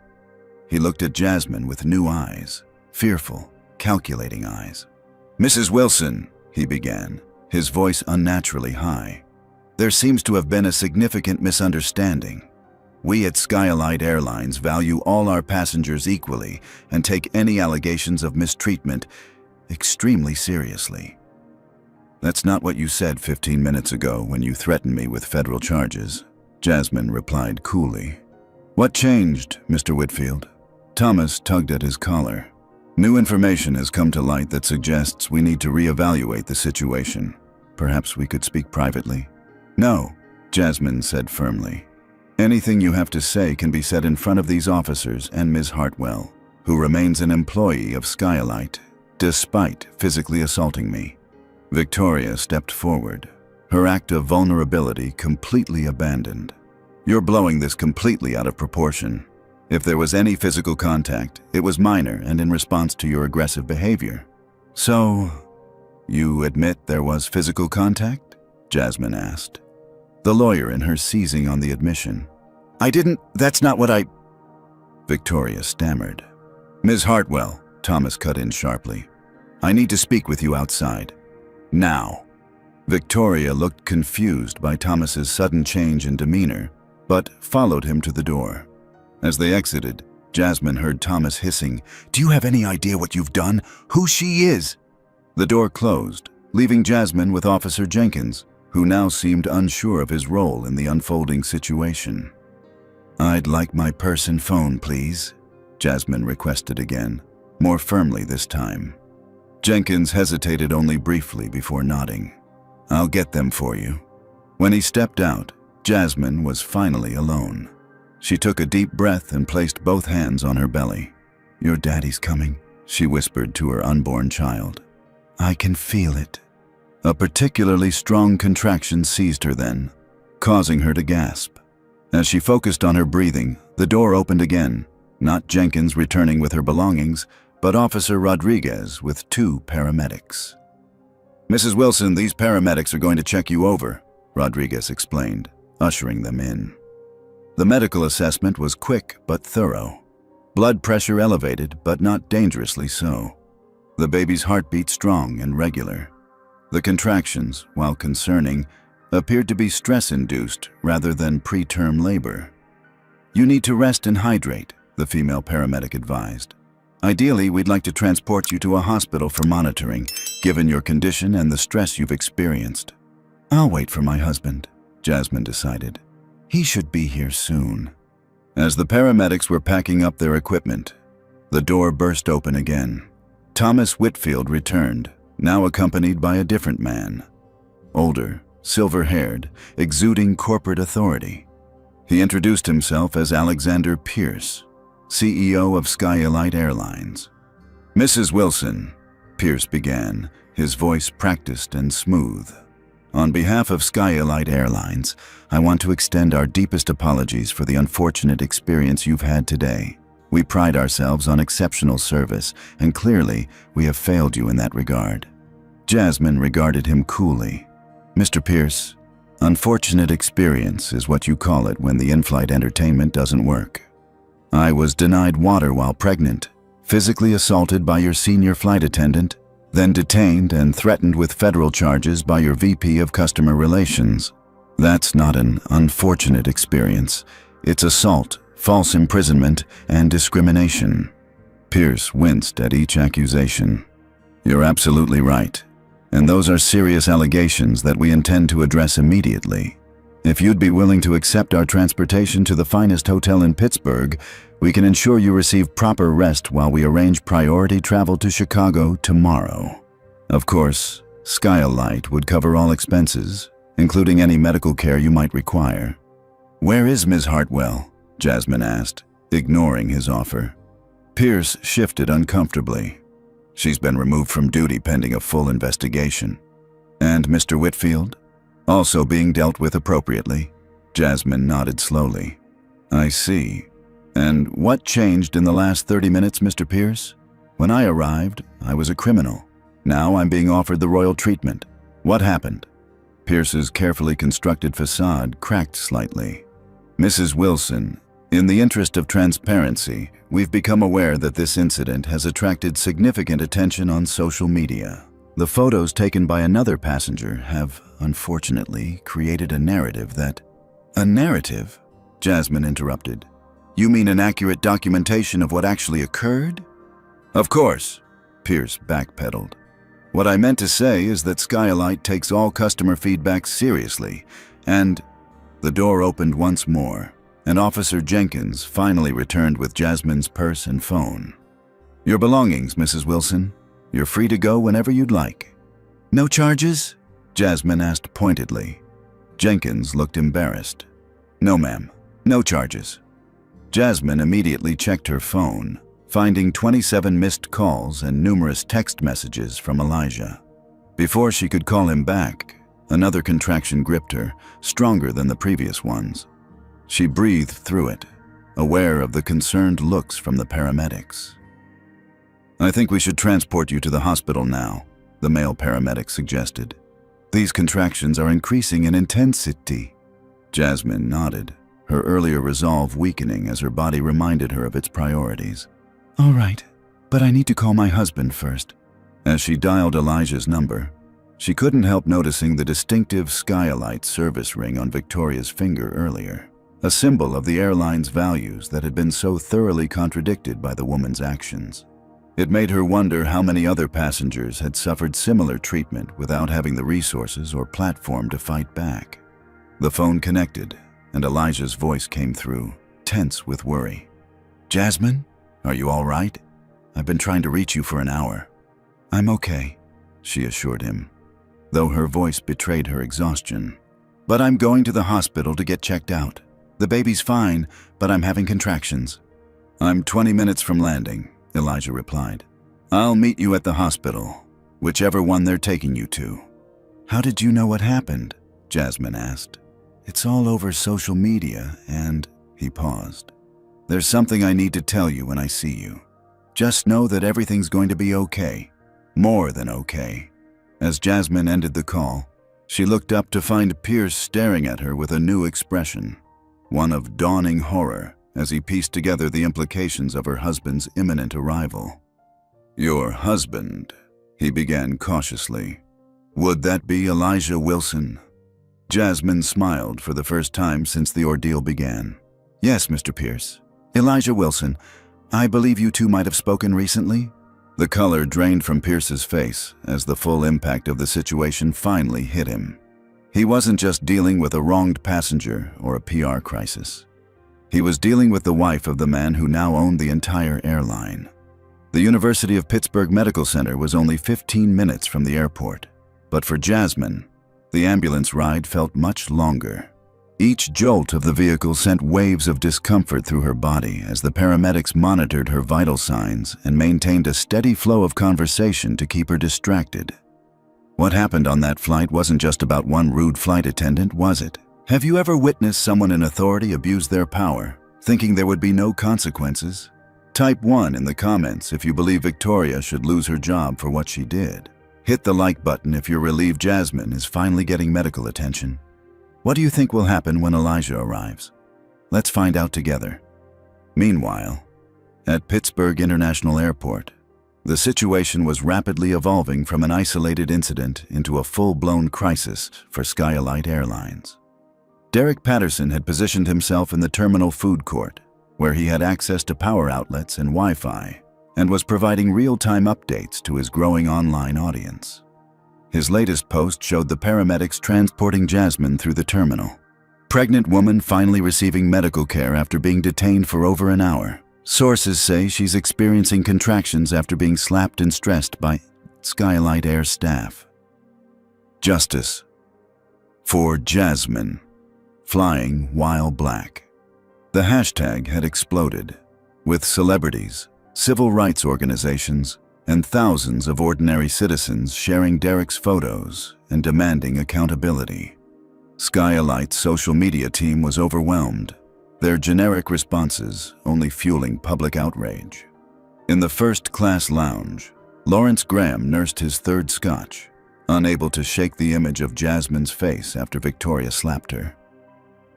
Speaker 1: He looked at Jasmine with new eyes, fearful, calculating eyes. "Mrs. Wilson," he began, his voice unnaturally high. "There seems to have been a significant misunderstanding. We at Skylight Airlines value all our passengers equally and take any allegations of mistreatment extremely seriously." "That's not what you said 15 minutes ago when you threatened me with federal charges," Jasmine replied coolly. "What changed, Mr. Whitfield?" Thomas tugged at his collar. "New information has come to light that suggests we need to reevaluate the situation. Perhaps we could speak privately." "No," Jasmine said firmly. "Anything you have to say can be said in front of these officers and Ms. Hartwell, who remains an employee of Skylight, despite physically assaulting me." Victoria stepped forward, her act of vulnerability completely abandoned. "You're blowing this completely out of proportion. If there was any physical contact, it was minor and in response to your aggressive behavior." "So, you admit there was physical contact?" Jasmine asked, the lawyer in her seizing on the admission. That's not what I—" Victoria stammered. "Ms. Hartwell," Thomas cut in sharply, "I need to speak with you outside. Now." Victoria looked confused by Thomas's sudden change in demeanor, but followed him to the door. As they exited, Jasmine heard Thomas hissing, "Do you have any idea what you've done? Who she is?" The door closed, leaving Jasmine with Officer Jenkins, who now seemed unsure of his role in the unfolding situation. "I'd like my purse and phone, please," Jasmine requested again, more firmly this time. Jenkins hesitated only briefly before nodding. "I'll get them for you." When he stepped out, Jasmine was finally alone. She took a deep breath and placed both hands on her belly. "Your daddy's coming," she whispered to her unborn child. "I can feel it." A particularly strong contraction seized her then, causing her to gasp. As she focused on her breathing, the door opened again, not Jenkins returning with her belongings, but Officer Rodriguez with 2 paramedics. "Mrs. Wilson, these paramedics are going to check you over," Rodriguez explained, ushering them in. The medical assessment was quick but thorough. Blood pressure elevated, but not dangerously so. The baby's heartbeat strong and regular. The contractions, while concerning, appeared to be stress-induced rather than preterm labor. "You need to rest and hydrate," the female paramedic advised. "Ideally, we'd like to transport you to a hospital for monitoring, given your condition and the stress you've experienced." "I'll wait for my husband," Jasmine decided. "He should be here soon." As the paramedics were packing up their equipment, the door burst open again. Thomas Whitfield returned, now accompanied by a different man. Older, silver-haired, exuding corporate authority. He introduced himself as Alexander Pierce, CEO of Skyalite Airlines. "Mrs. Wilson," Pierce began, his voice practiced and smooth. "On behalf of Skyalite Airlines, I want to extend our deepest apologies for the unfortunate experience you've had today. We pride ourselves on exceptional service, and clearly, we have failed you in that regard." Jasmine regarded him coolly. "Mr. Pierce, unfortunate experience is what you call it when the in-flight entertainment doesn't work. I was denied water while pregnant, physically assaulted by your senior flight attendant, then detained and threatened with federal charges by your VP of Customer Relations. That's not an unfortunate experience. It's assault, false imprisonment, and discrimination." Pierce winced at each accusation. "You're absolutely right. And those are serious allegations that we intend to address immediately. If you'd be willing to accept our transportation to the finest hotel in Pittsburgh, we can ensure you receive proper rest while we arrange priority travel to Chicago tomorrow. Of course, Skyalite would cover all expenses, including any medical care you might require." "Where is Ms. Hartwell?" Jasmine asked, ignoring his offer. Pierce shifted uncomfortably. "She's been removed from duty pending a full investigation." "And Mr. Whitfield? Also being dealt with appropriately?" Jasmine nodded slowly. "I see. And what changed in the last 30 minutes, Mr. Pierce? When I arrived, I was a criminal. Now I'm being offered the royal treatment. What happened?" Pierce's carefully constructed facade cracked slightly. "Mrs. Wilson, in the interest of transparency, we've become aware that this incident has attracted significant attention on social media. The photos taken by another passenger have, unfortunately, created a narrative that—" "A narrative?" Jasmine interrupted. "You mean an accurate documentation of what actually occurred?" "Of course," Pierce backpedaled. "What I meant to say is that Skyalite takes all customer feedback seriously, and—" The door opened once more, and Officer Jenkins finally returned with Jasmine's purse and phone. "Your belongings, Mrs. Wilson. You're free to go whenever you'd like." "No charges?" Jasmine asked pointedly. Jenkins looked embarrassed. "No, ma'am. No charges." Jasmine immediately checked her phone, finding 27 missed calls and numerous text messages from Elijah. Before she could call him back, another contraction gripped her, stronger than the previous ones. She breathed through it, aware of the concerned looks from the paramedics. "I think we should transport you to the hospital now," the male paramedic suggested. "These contractions are increasing in intensity." Jasmine nodded, her earlier resolve weakening as her body reminded her of its priorities. "All right, but I need to call my husband first." As she dialed Elijah's number, she couldn't help noticing the distinctive Skyalite service ring on Victoria's finger earlier, a symbol of the airline's values that had been so thoroughly contradicted by the woman's actions. It made her wonder how many other passengers had suffered similar treatment without having the resources or platform to fight back. The phone connected, and Elijah's voice came through, tense with worry. "Jasmine, are you all right? I've been trying to reach you for an hour." "I'm okay," she assured him, though her voice betrayed her exhaustion. "But I'm going to the hospital to get checked out. The baby's fine, but I'm having contractions." "I'm 20 minutes from landing," Elijah replied. "I'll meet you at the hospital, whichever one they're taking you to." "How did you know what happened?" Jasmine asked. "It's all over social media and—" He paused. "There's something I need to tell you when I see you. Just know that everything's going to be okay. More than okay." As Jasmine ended the call, she looked up to find Pierce staring at her with a new expression, one of dawning horror as he pieced together the implications of her husband's imminent arrival. "Your husband," he began cautiously. "Would that be Elijah Wilson?" Jasmine smiled for the first time since the ordeal began. "Yes, Mr. Pierce. Elijah Wilson, I believe you two might have spoken recently? The color drained from Pierce's face as the full impact of the situation finally hit him. He wasn't just dealing with a wronged passenger or a PR crisis. He was dealing with the wife of the man who now owned the entire airline. The University of Pittsburgh Medical Center was only 15 minutes from the airport, but for Jasmine, the ambulance ride felt much longer. Each jolt of the vehicle sent waves of discomfort through her body as the paramedics monitored her vital signs and maintained a steady flow of conversation to keep her distracted. What happened on that flight wasn't just about one rude flight attendant, was it? Have you ever witnessed someone in authority abuse their power, thinking there would be no consequences? Type 1 in the comments if you believe Victoria should lose her job for what she did. Hit the like button if you're relieved Jasmine is finally getting medical attention. What do you think will happen when Elijah arrives? Let's find out together. Meanwhile, at Pittsburgh International Airport, the situation was rapidly evolving from an isolated incident into a full-blown crisis for Skylight Airlines. Derek Patterson had positioned himself in the terminal food court, where he had access to power outlets and Wi-Fi, and was providing real-time updates to his growing online audience. His latest post showed the paramedics transporting Jasmine through the terminal. Pregnant woman finally receiving medical care after being detained for over an hour. Sources say she's experiencing contractions after being slapped and stressed by Skylight Air staff. Justice for Jasmine, flying while black. The hashtag had exploded, with celebrities, civil rights organizations, and thousands of ordinary citizens sharing Derek's photos and demanding accountability. Skylight's social media team was overwhelmed, their generic responses only fueling public outrage. In the first-class lounge, Lawrence Graham nursed his third scotch, unable to shake the image of Jasmine's face after Victoria slapped her.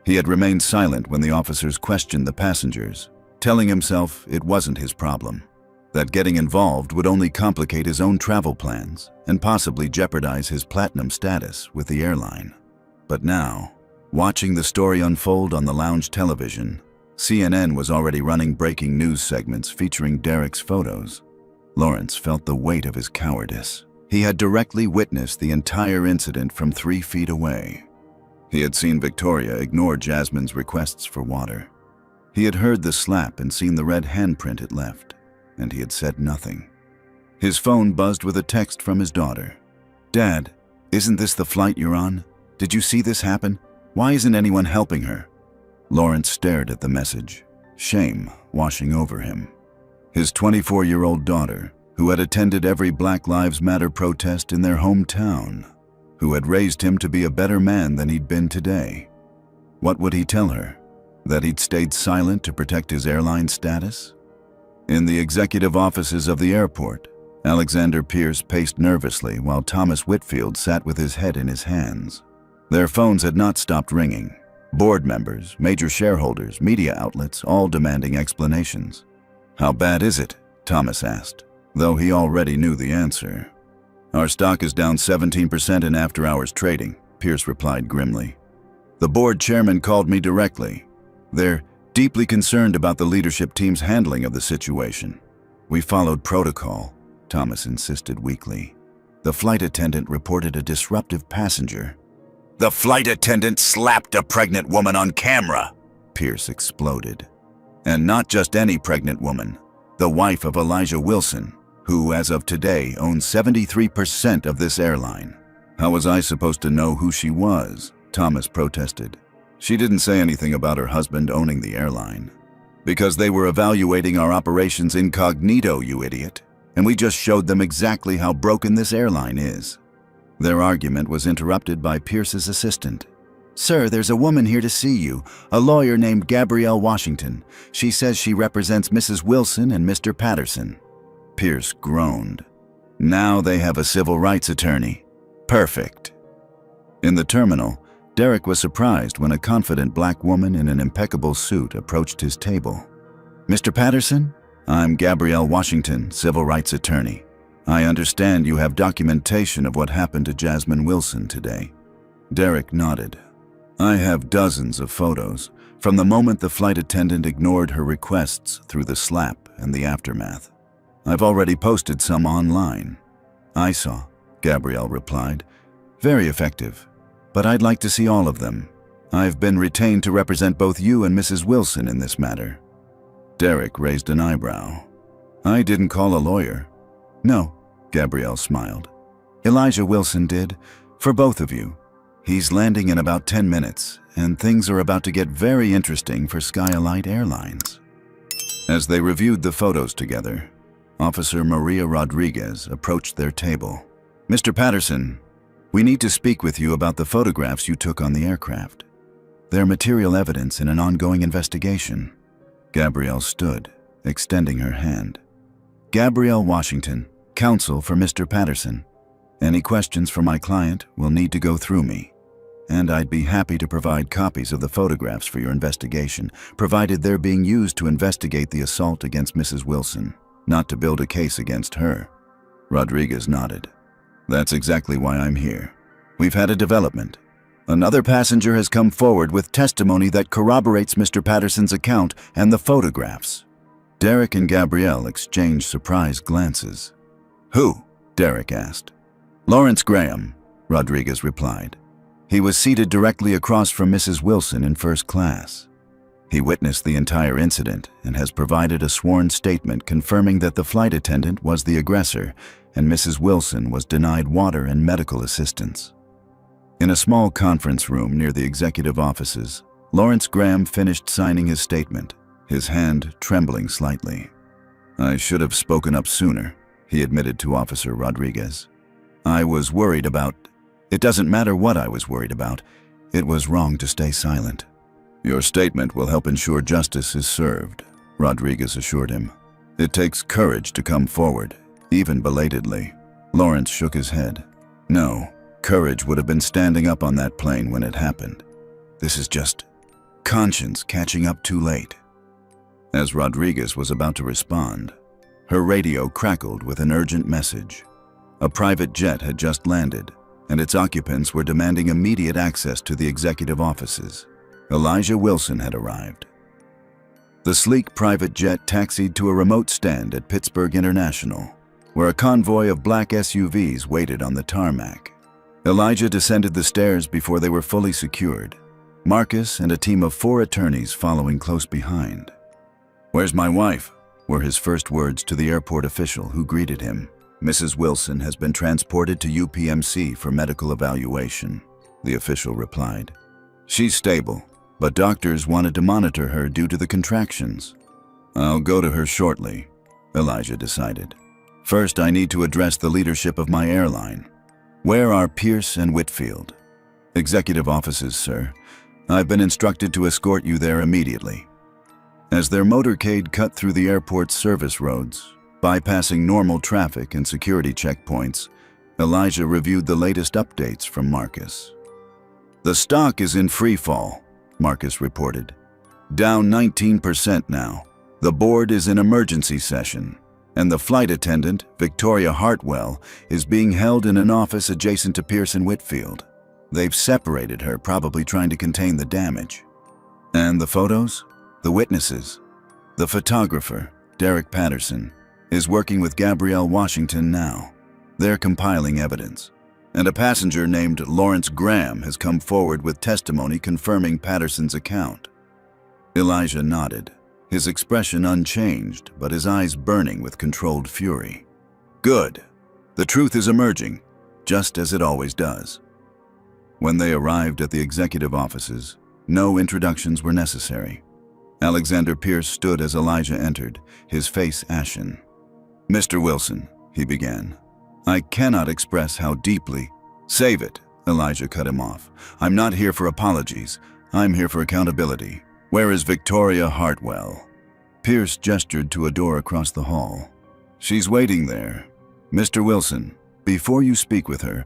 Speaker 1: He had remained silent when the officers questioned the passengers, telling himself it wasn't his problem, that getting involved would only complicate his own travel plans and possibly jeopardize his platinum status with the airline. But now, watching the story unfold on the lounge television, CNN was already running breaking news segments featuring Derek's photos. Lawrence felt the weight of his cowardice. He had directly witnessed the entire incident from 3 feet away. He had seen Victoria ignore Jasmine's requests for water. He had heard the slap and seen the red handprint it left, and he had said nothing. His phone buzzed with a text from his daughter. "Dad, isn't this the flight you're on? Did you see this happen? Why isn't anyone helping her?" Lawrence stared at the message, shame washing over him. His 24-year-old daughter, who had attended every Black Lives Matter protest in their hometown, who had raised him to be a better man than he'd been today. What would he tell her? That he'd stayed silent to protect his airline status? In the executive offices of the airport, Alexander Pierce paced nervously while Thomas Whitfield sat with his head in his hands. Their phones had not stopped ringing. Board members, major shareholders, media outlets, all demanding explanations. "How bad is it?" Thomas asked, though he already knew the answer. "Our stock is down 17% in after-hours trading," Pierce replied grimly. "The board chairman called me directly. They're deeply concerned about the leadership team's handling of the situation." "We followed protocol," Thomas insisted weakly. "The flight attendant reported a disruptive passenger." "The flight attendant slapped a pregnant woman on camera!" Pierce exploded. "And not just any pregnant woman, the wife of Elijah Wilson, who, as of today, owns 73% of this airline." "How was I supposed to know who she was?" Thomas protested. "She didn't say anything about her husband owning the airline." "Because they were evaluating our operations incognito, you idiot, and we just showed them exactly how broken this airline is." Their argument was interrupted by Pierce's assistant. "Sir, there's a woman here to see you, a lawyer named Gabrielle Washington. She says she represents Mrs. Wilson and Mr. Patterson." Pierce groaned. "Now they have a civil rights attorney. Perfect." In the terminal, Derek was surprised when a confident black woman in an impeccable suit approached his table. "Mr. Patterson, I'm Gabrielle Washington, civil rights attorney. I understand you have documentation of what happened to Jasmine Wilson today." Derek nodded. "I have dozens of photos, from the moment the flight attendant ignored her requests through the slap and the aftermath. I've already posted some online. I saw, Gabrielle replied. Very effective, but I'd like to see all of them. I've been retained to represent both you and Mrs. Wilson in this matter. Derek raised an eyebrow. I didn't call a lawyer. No, Gabrielle smiled. Elijah Wilson did, for both of you. He's landing in about 10 minutes, and things are about to get very interesting for Skylight Airlines. As they reviewed the photos together, Officer Maria Rodriguez approached their table. Mr. Patterson, we need to speak with you about the photographs you took on the aircraft. They're material evidence in an ongoing investigation. Gabrielle stood, extending her hand. Gabrielle Washington, counsel for Mr. Patterson. Any questions for my client will need to go through me, and I'd be happy to provide copies of the photographs for your investigation, provided they're being used to investigate the assault against Mrs. Wilson, not to build a case against her. Rodriguez nodded. That's exactly why I'm here. We've had a development. Another passenger has come forward with testimony that corroborates Mr. Patterson's account and the photographs. Derek and Gabrielle exchanged surprised glances. Who? Derek asked. Lawrence Graham, Rodriguez replied. He was seated directly across from Mrs. Wilson in first class. He witnessed the entire incident and has provided a sworn statement confirming that the flight attendant was the aggressor and Mrs. Wilson was denied water and medical assistance. In a small conference room near the executive offices, Lawrence Graham finished signing his statement, his hand trembling slightly. I should have spoken up sooner, he admitted to Officer Rodriguez. I was worried about... It doesn't matter what I was worried about. It was wrong to stay silent. Your statement will help ensure justice is served, Rodriguez assured him. It takes courage to come forward, even belatedly. Lawrence shook his head. No, courage would have been standing up on that plane when it happened. This is just conscience catching up too late. As Rodriguez was about to respond, her radio crackled with an urgent message. A private jet had just landed, and its occupants were demanding immediate access to the executive offices. Elijah Wilson had arrived. The sleek private jet taxied to a remote stand at Pittsburgh International, where a convoy of black SUVs waited on the tarmac. Elijah descended the stairs before they were fully secured, Marcus and a team of 4 attorneys following close behind. "Where's my wife?" were his first words to the airport official who greeted him. "Mrs. Wilson has been transported to UPMC for medical evaluation," the official replied. "She's stable, but doctors wanted to monitor her due to the contractions." "I'll go to her shortly," Elijah decided. "First, I need to address the leadership of my airline. Where are Pierce and Whitfield?" "Executive offices, sir. I've been instructed to escort you there immediately." As their motorcade cut through the airport's service roads, bypassing normal traffic and security checkpoints, Elijah reviewed the latest updates from Marcus. "The stock is in free fall," Marcus reported. "Down 19% now. The board is in emergency session, and the flight attendant, Victoria Hartwell, is being held in an office adjacent to Pierce and Whitfield. They've separated her, probably trying to contain the damage." "And the photos? The witnesses?" "The photographer, Derek Patterson, is working with Gabrielle Washington now. They're compiling evidence. And a passenger named Lawrence Graham has come forward with testimony confirming Patterson's account." Elijah nodded, his expression unchanged, but his eyes burning with controlled fury. "Good. The truth is emerging, just as it always does." When they arrived at the executive offices, no introductions were necessary. Alexander Pierce stood as Elijah entered, his face ashen. "Mr. Wilson," he began, "I cannot express how deeply—" "Save it," Elijah cut him off. "I'm not here for apologies. I'm here for accountability. Where is Victoria Hartwell?" Pierce gestured to a door across the hall. "She's waiting there. Mr. Wilson, before you speak with her,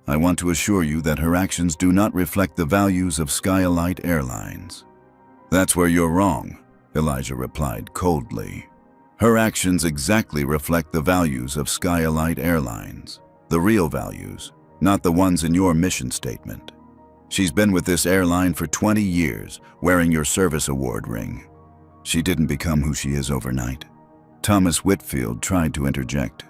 Speaker 1: I want to assure you that her actions do not reflect the values of Skylight Airlines." "That's where you're wrong," Elijah replied coldly. "Her actions exactly reflect the values of Skylight Airlines, the real values, not the ones in your mission statement." She's been with this airline for 20 years, wearing your service award ring. She didn't become who she is overnight. Thomas Whitfield tried to interject.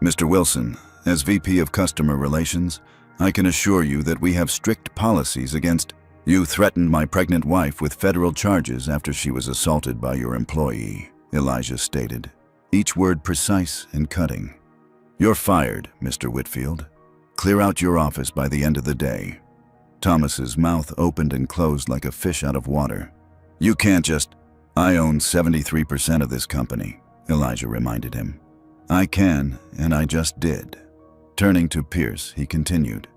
Speaker 1: Mr. Wilson, as VP of Customer Relations, I can assure you that we have strict policies against— You threatened my pregnant wife with federal charges after she was assaulted by your employee, Elijah stated, each word precise and cutting. You're fired, Mr. Whitfield. Clear out your office by the end of the day. Thomas's mouth opened and closed like a fish out of water. You can't just— I own 73% of this company, Elijah reminded him. I can, and I just did. Turning to Pierce, he continued.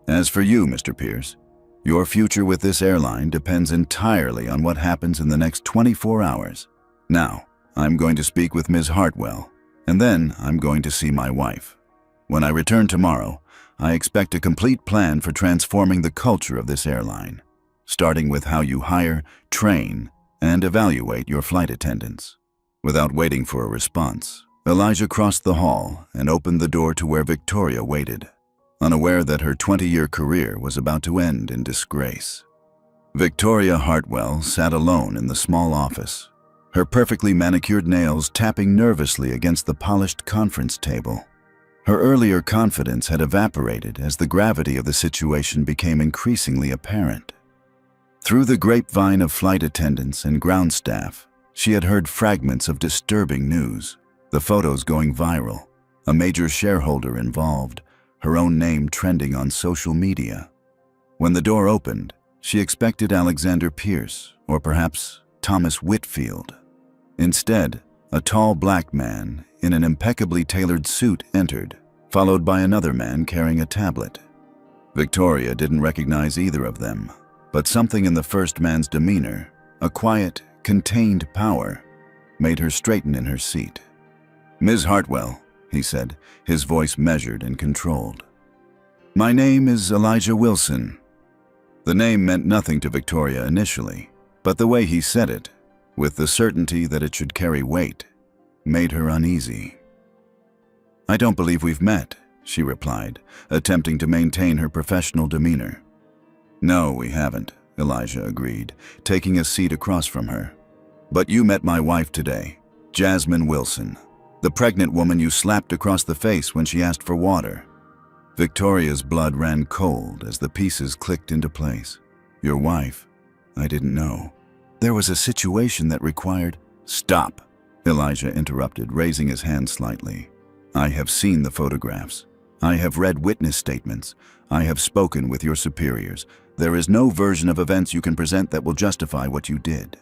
Speaker 1: As for you, Mr. Pierce, your future with this airline depends entirely on what happens in the next 24 hours. Now, I'm going to speak with Ms. Hartwell, and then I'm going to see my wife. When I return tomorrow, I expect a complete plan for transforming the culture of this airline, starting with how you hire, train, and evaluate your flight attendants. Without waiting for a response, Elijah crossed the hall and opened the door to where Victoria waited, unaware that her 20-year career was about to end in disgrace. Victoria Hartwell sat alone in the small office, her perfectly manicured nails tapping nervously against the polished conference table. Her earlier confidence had evaporated as the gravity of the situation became increasingly apparent. Through the grapevine of flight attendants and ground staff, she had heard fragments of disturbing news, the photos going viral, a major shareholder involved, her own name trending on social media. When the door opened, she expected Alexander Pierce, or perhaps Thomas Whitfield. Instead, a tall black man in an impeccably tailored suit entered, followed by another man carrying a tablet. Victoria didn't recognize either of them, but something in the first man's demeanor, a quiet, contained power, made her straighten in her seat. Ms. Hartwell, he said, his voice measured and controlled. My name is Elijah Wilson. The name meant nothing to Victoria initially, but the way he said it, with the certainty that it should carry weight, made her uneasy. I don't believe we've met, she replied, attempting to maintain her professional demeanor. No, we haven't, Elijah agreed, taking a seat across from her. But you met my wife today, Jasmine Wilson, the pregnant woman you slapped across the face when she asked for water. Victoria's blood ran cold as the pieces clicked into place. Your wife? I didn't know. There was a situation that required— Stop, Elijah interrupted, raising his hand slightly. I have seen the photographs. I have read witness statements. I have spoken with your superiors. There is no version of events you can present that will justify what you did.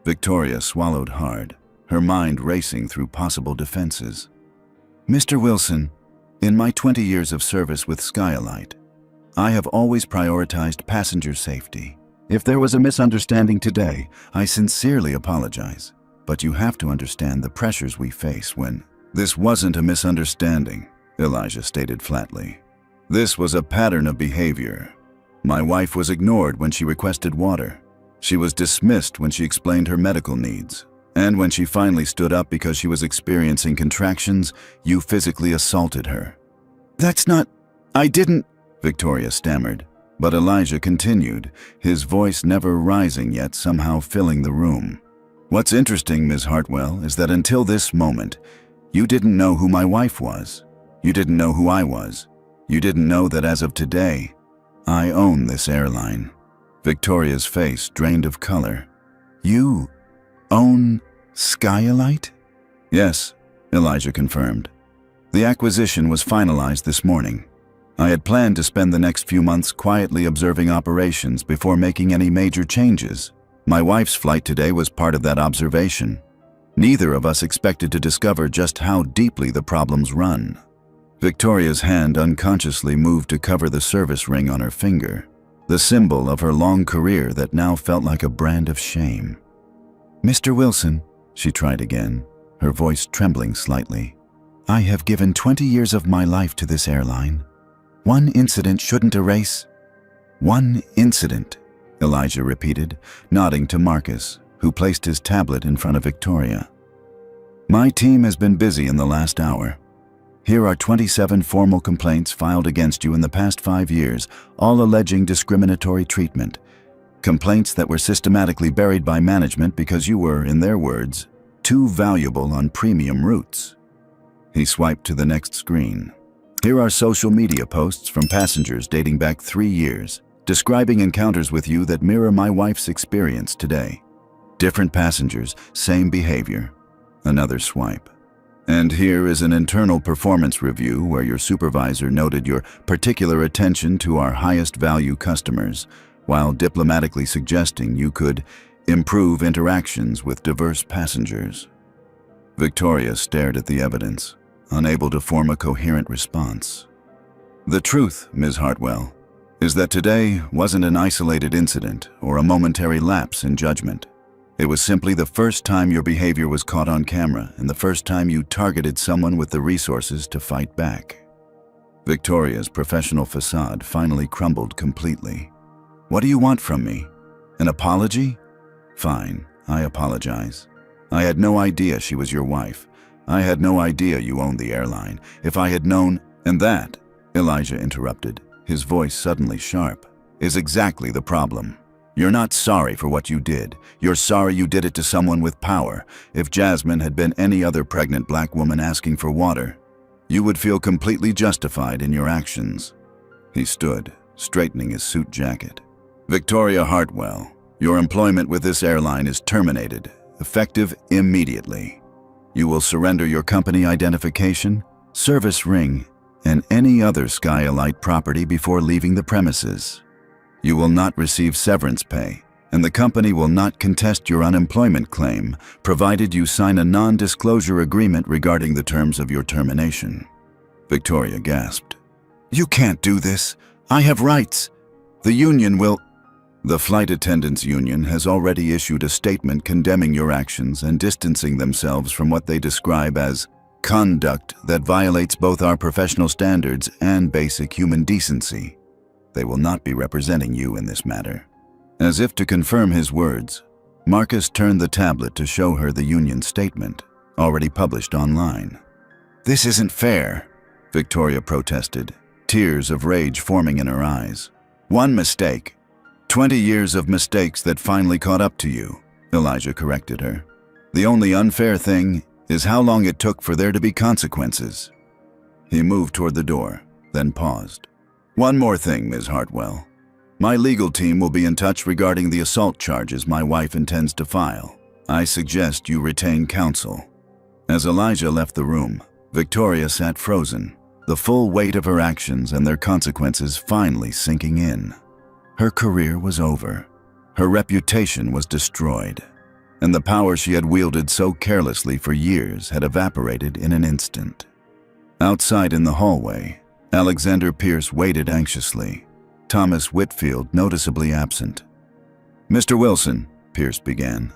Speaker 1: Victoria swallowed hard, her mind racing through possible defenses. Mr. Wilson, in my 20 years of service with Skylight, I have always prioritized passenger safety. If there was a misunderstanding today, I sincerely apologize. But you have to understand the pressures we face when— This wasn't a misunderstanding, Elijah stated flatly. This was a pattern of behavior. My wife was ignored when she requested water. She was dismissed when she explained her medical needs. And when she finally stood up because she was experiencing contractions, you physically assaulted her. That's not— I didn't— Victoria stammered. But Elijah continued, his voice never rising yet somehow filling the room. What's interesting, Ms. Hartwell, is that until this moment, you didn't know who my wife was. You didn't know who I was. You didn't know that as of today, I own this airline. Victoria's face drained of color. You own Skylight? Yes, Elijah confirmed. The acquisition was finalized this morning. I had planned to spend the next few months quietly observing operations before making any major changes. My wife's flight today was part of that observation. Neither of us expected to discover just how deeply the problems run. Victoria's hand unconsciously moved to cover the service ring on her finger, the symbol of her long career that now felt like a brand of shame. Mr. Wilson, she tried again, her voice trembling slightly. I have given 20 years of my life to this airline. One incident shouldn't erase— One incident, Elijah repeated, nodding to Marcus, who placed his tablet in front of Victoria. My team has been busy in the last hour. Here are 27 formal complaints filed against you in the past 5 years, all alleging discriminatory treatment. Complaints that were systematically buried by management because you were, in their words, too valuable on premium routes. He swiped to the next screen. Here are social media posts from passengers dating back 3 years, describing encounters with you that mirror my wife's experience today. Different passengers, same behavior. Another swipe. And here is an internal performance review where your supervisor noted your particular attention to our highest value customers, while diplomatically suggesting you could improve interactions with diverse passengers. Victoria stared at the evidence, unable to form a coherent response. The truth, Ms. Hartwell, is that today wasn't an isolated incident or a momentary lapse in judgment. It was simply the first time your behavior was caught on camera and the first time you targeted someone with the resources to fight back. Victoria's professional facade finally crumbled completely. What do you want from me? An apology? Fine, I apologize. I had no idea she was your wife. I had no idea you owned the airline. If I had known, and that, Elijah interrupted, his voice suddenly sharp, is exactly the problem. You're not sorry for what you did. You're sorry you did it to someone with power. If Jasmine had been any other pregnant black woman asking for water, you would feel completely justified in your actions. He stood, straightening his suit jacket. Victoria Hartwell, your employment with this airline is terminated, effective immediately. You will surrender your company identification, service ring, and any other Skyalite property before leaving the premises. You will not receive severance pay, and the company will not contest your unemployment claim, provided you sign a non-disclosure agreement regarding the terms of your termination. Victoria gasped. You can't do this. I have rights. The union will... The Flight Attendants Union has already issued a statement condemning your actions and distancing themselves from what they describe as conduct that violates both our professional standards and basic human decency. They will not be representing you in this matter. As if to confirm his words, Marcus turned the tablet to show her the union statement, already published online. This isn't fair, Victoria protested, tears of rage forming in her eyes. One mistake. 20 years of mistakes that finally caught up to you, Elijah corrected her. The only unfair thing is how long it took for there to be consequences. He moved toward the door, then paused. One more thing, Ms. Hartwell. My legal team will be in touch regarding the assault charges my wife intends to file. I suggest you retain counsel. As Elijah left the room, Victoria sat frozen, the full weight of her actions and their consequences finally sinking in. Her career was over. Her reputation was destroyed. And the power she had wielded so carelessly for years had evaporated in an instant. Outside in the hallway, Alexander Pierce waited anxiously, Thomas Whitfield noticeably absent. Mr. Wilson, Pierce began,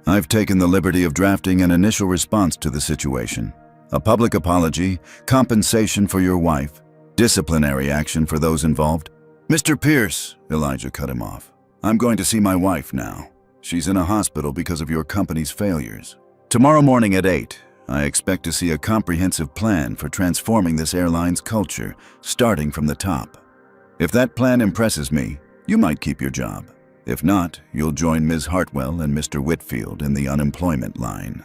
Speaker 1: I've taken the liberty of drafting an initial response to the situation. A public apology, compensation for your wife, disciplinary action for those involved. Mr. Pierce, Elijah cut him off. I'm going to see my wife now. She's in a hospital because of your company's failures. Tomorrow morning at 8, I expect to see a comprehensive plan for transforming this airline's culture, starting from the top. If that plan impresses me, you might keep your job. If not, you'll join Ms. Hartwell and Mr. Whitfield in the unemployment line.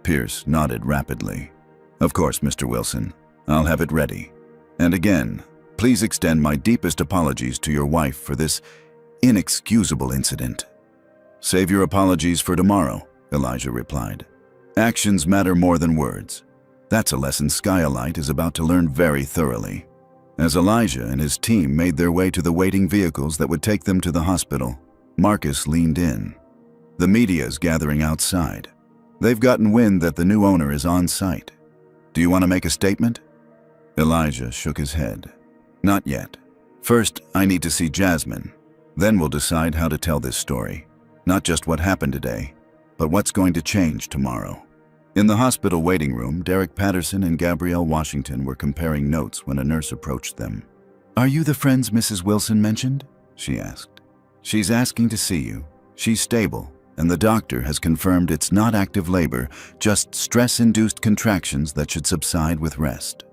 Speaker 1: Pierce nodded rapidly. Of course, Mr. Wilson. I'll have it ready. And again, please extend my deepest apologies to your wife for this inexcusable incident. Save your apologies for tomorrow, Elijah replied. Actions matter more than words. That's a lesson Skyalite is about to learn very thoroughly. As Elijah and his team made their way to the waiting vehicles that would take them to the hospital, Marcus leaned in. The media is gathering outside. They've gotten wind that the new owner is on site. Do you want to make a statement? Elijah shook his head. Not yet. First, I need to see Jasmine. Then we'll decide how to tell this story. Not just what happened today, but what's going to change tomorrow. In the hospital waiting room, Derek Patterson and Gabrielle Washington were comparing notes when a nurse approached them. Are you the friends Mrs. Wilson mentioned? She asked. She's asking to see you. She's stable, and the doctor has confirmed it's not active labor, just stress-induced contractions that should subside with rest.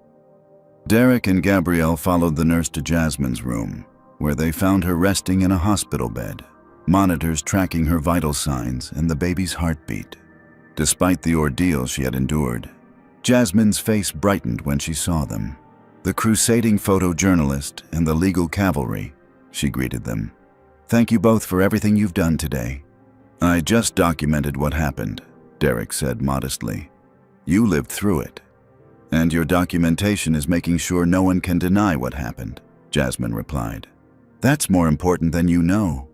Speaker 1: Derek and Gabrielle followed the nurse to Jasmine's room, where they found her resting in a hospital bed, monitors tracking her vital signs and the baby's heartbeat. Despite the ordeal she had endured, Jasmine's face brightened when she saw them. "The crusading photojournalist and the legal cavalry," she greeted them. "Thank you both for everything you've done today." "I just documented what happened," Derek said modestly. "You lived through it. And your documentation is making sure no one can deny what happened," Jasmine replied. "That's more important than you know."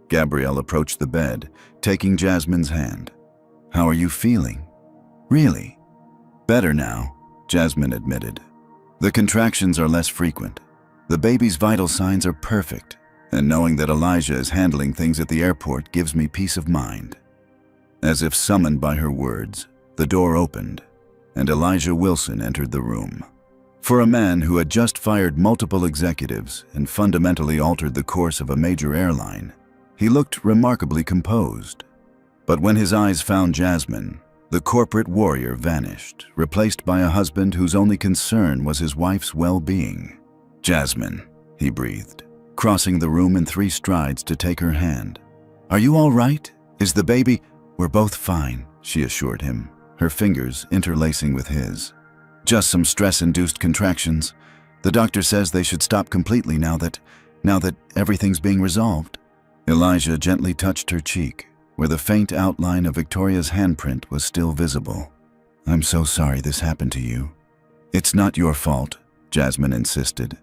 Speaker 1: Gabrielle approached the bed, taking Jasmine's hand. "How are you feeling?" "Really?" "Better now," Jasmine admitted. "The contractions are less frequent. The baby's vital signs are perfect, and knowing that Elijah is handling things at the airport gives me peace of mind." As if summoned by her words, the door opened, and Elijah Wilson entered the room. For a man who had just fired multiple executives and fundamentally altered the course of a major airline, he looked remarkably composed. But when his eyes found Jasmine, the corporate warrior vanished, replaced by a husband whose only concern was his wife's well-being. "Jasmine," he breathed, crossing the room in 3 strides to take her hand. "Are you all right? Is the baby—" "We're both fine," she assured him, her fingers interlacing with his. "Just some stress-induced contractions. The doctor says they should stop completely now that everything's being resolved." Elijah gently touched her cheek, where the faint outline of Victoria's handprint was still visible. "I'm so sorry this happened to you." "It's not your fault," Jasmine insisted.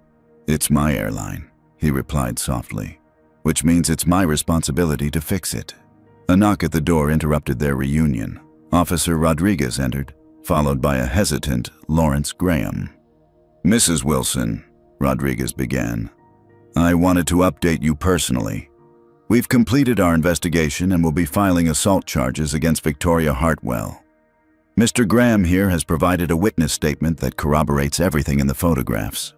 Speaker 1: "It's my airline," he replied softly, "which means it's my responsibility to fix it." A knock at the door interrupted their reunion. Officer Rodriguez entered, followed by a hesitant Lawrence Graham. "Mrs. Wilson," Rodriguez began, "I wanted to update you personally. We've completed our investigation and will be filing assault charges against Victoria Hartwell. Mr. Graham here has provided a witness statement that corroborates everything in the photographs."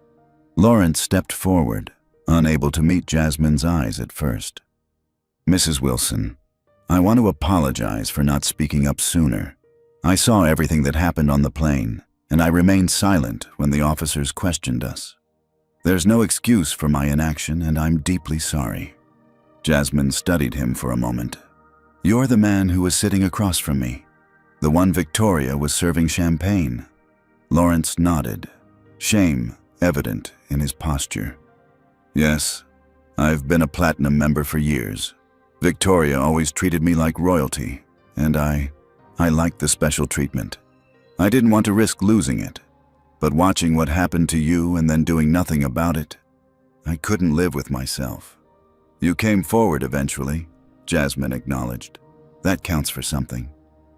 Speaker 1: Lawrence stepped forward, unable to meet Jasmine's eyes at first. "Mrs. Wilson, I want to apologize for not speaking up sooner. I saw everything that happened on the plane, and I remained silent when the officers questioned us. There's no excuse for my inaction, and I'm deeply sorry." Jasmine studied him for a moment. "You're the man who was sitting across from me, the one Victoria was serving champagne." Lawrence nodded, shame evident in his posture. "Yes, I've been a platinum member for years. Victoria always treated me like royalty, and I liked the special treatment. I didn't want to risk losing it, but watching what happened to you and then doing nothing about it, I couldn't live with myself." "You came forward eventually," Jasmine acknowledged. "That counts for something."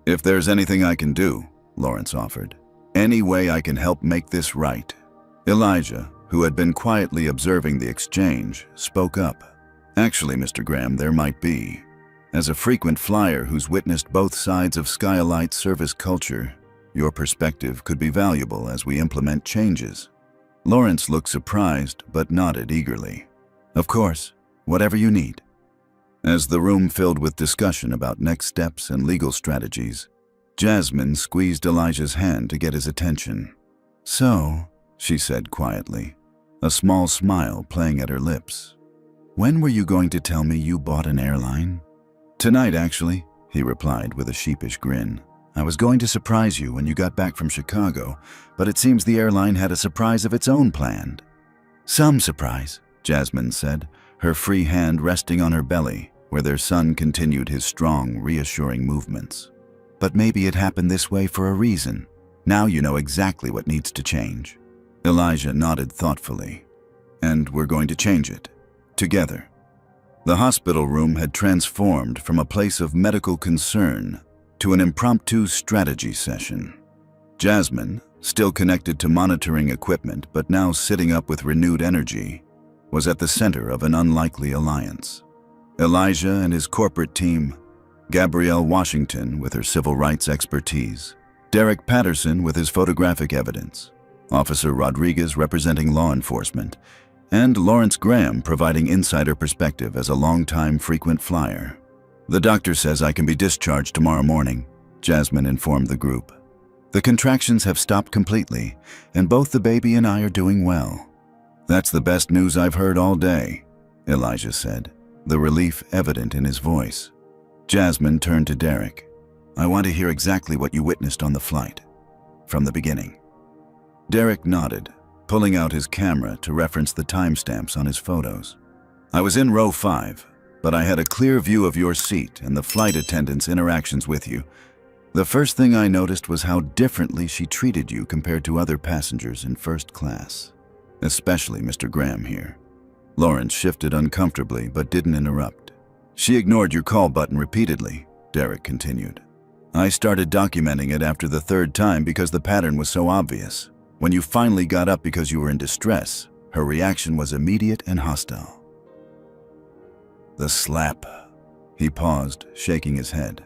Speaker 1: "If there's anything I can do," Lawrence offered, "any way I can help make this right." Elijah, who had been quietly observing the exchange, spoke up. "Actually, Mr. Graham, there might be. As a frequent flyer who's witnessed both sides of Skylight service culture, your perspective could be valuable as we implement changes." Lawrence looked surprised but nodded eagerly. "Of course, whatever you need." As the room filled with discussion about next steps and legal strategies, Jasmine squeezed Elijah's hand to get his attention. "So," she said quietly, a small smile playing at her lips, "when were you going to tell me you bought an airline?" "Tonight, actually," he replied with a sheepish grin. "I was going to surprise you when you got back from Chicago, but it seems the airline had a surprise of its own planned." "Some surprise," Jasmine said, her free hand resting on her belly, where their son continued his strong, reassuring movements. "But maybe it happened this way for a reason. Now you know exactly what needs to change." Elijah nodded thoughtfully. "And we're going to change it. Together." The hospital room had transformed from a place of medical concern to an impromptu strategy session. Jasmine, still connected to monitoring equipment but now sitting up with renewed energy, was at the center of an unlikely alliance. Elijah and his corporate team, Gabrielle Washington with her civil rights expertise, Derek Patterson with his photographic evidence, Officer Rodriguez representing law enforcement, and Lawrence Graham providing insider perspective as a longtime frequent flyer. "The doctor says I can be discharged tomorrow morning," Jasmine informed the group. The contractions have stopped completely, and both the baby and I are doing well. That's the best news I've heard all day, Elijah said, the relief evident in his voice. Jasmine turned to Derek. I want to hear exactly what you witnessed on the flight, from the beginning. Derek nodded, pulling out his camera to reference the timestamps on his photos. I was in row 5, but I had a clear view of your seat and the flight attendant's interactions with you. The first thing I noticed was how differently she treated you compared to other passengers in first class, especially Mr. Graham here. Lawrence shifted uncomfortably but didn't interrupt. She ignored your call button repeatedly, Derek continued. I started documenting it after the 3rd time because the pattern was so obvious. When you finally got up because you were in distress, her reaction was immediate and hostile. The slap. He paused, shaking his head.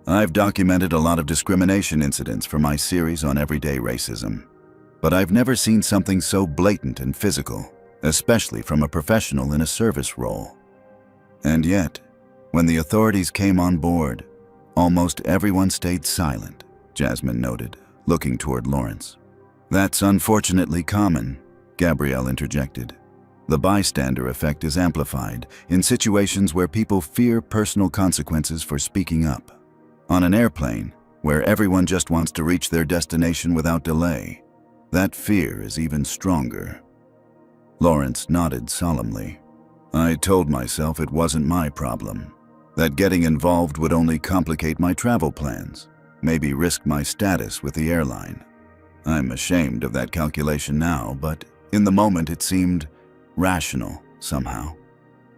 Speaker 1: I've documented a lot of discrimination incidents for my series on everyday racism, but I've never seen something so blatant and physical, especially from a professional in a service role. And yet, when the authorities came on board, almost everyone stayed silent, Jasmine noted, looking toward Lawrence. That's unfortunately common, Gabrielle interjected. The bystander effect is amplified in situations where people fear personal consequences for speaking up. On an airplane, where everyone just wants to reach their destination without delay, that fear is even stronger. Lawrence nodded solemnly. I told myself it wasn't my problem, that getting involved would only complicate my travel plans, maybe risk my status with the airline. I'm ashamed of that calculation now, but in the moment it seemed rational somehow.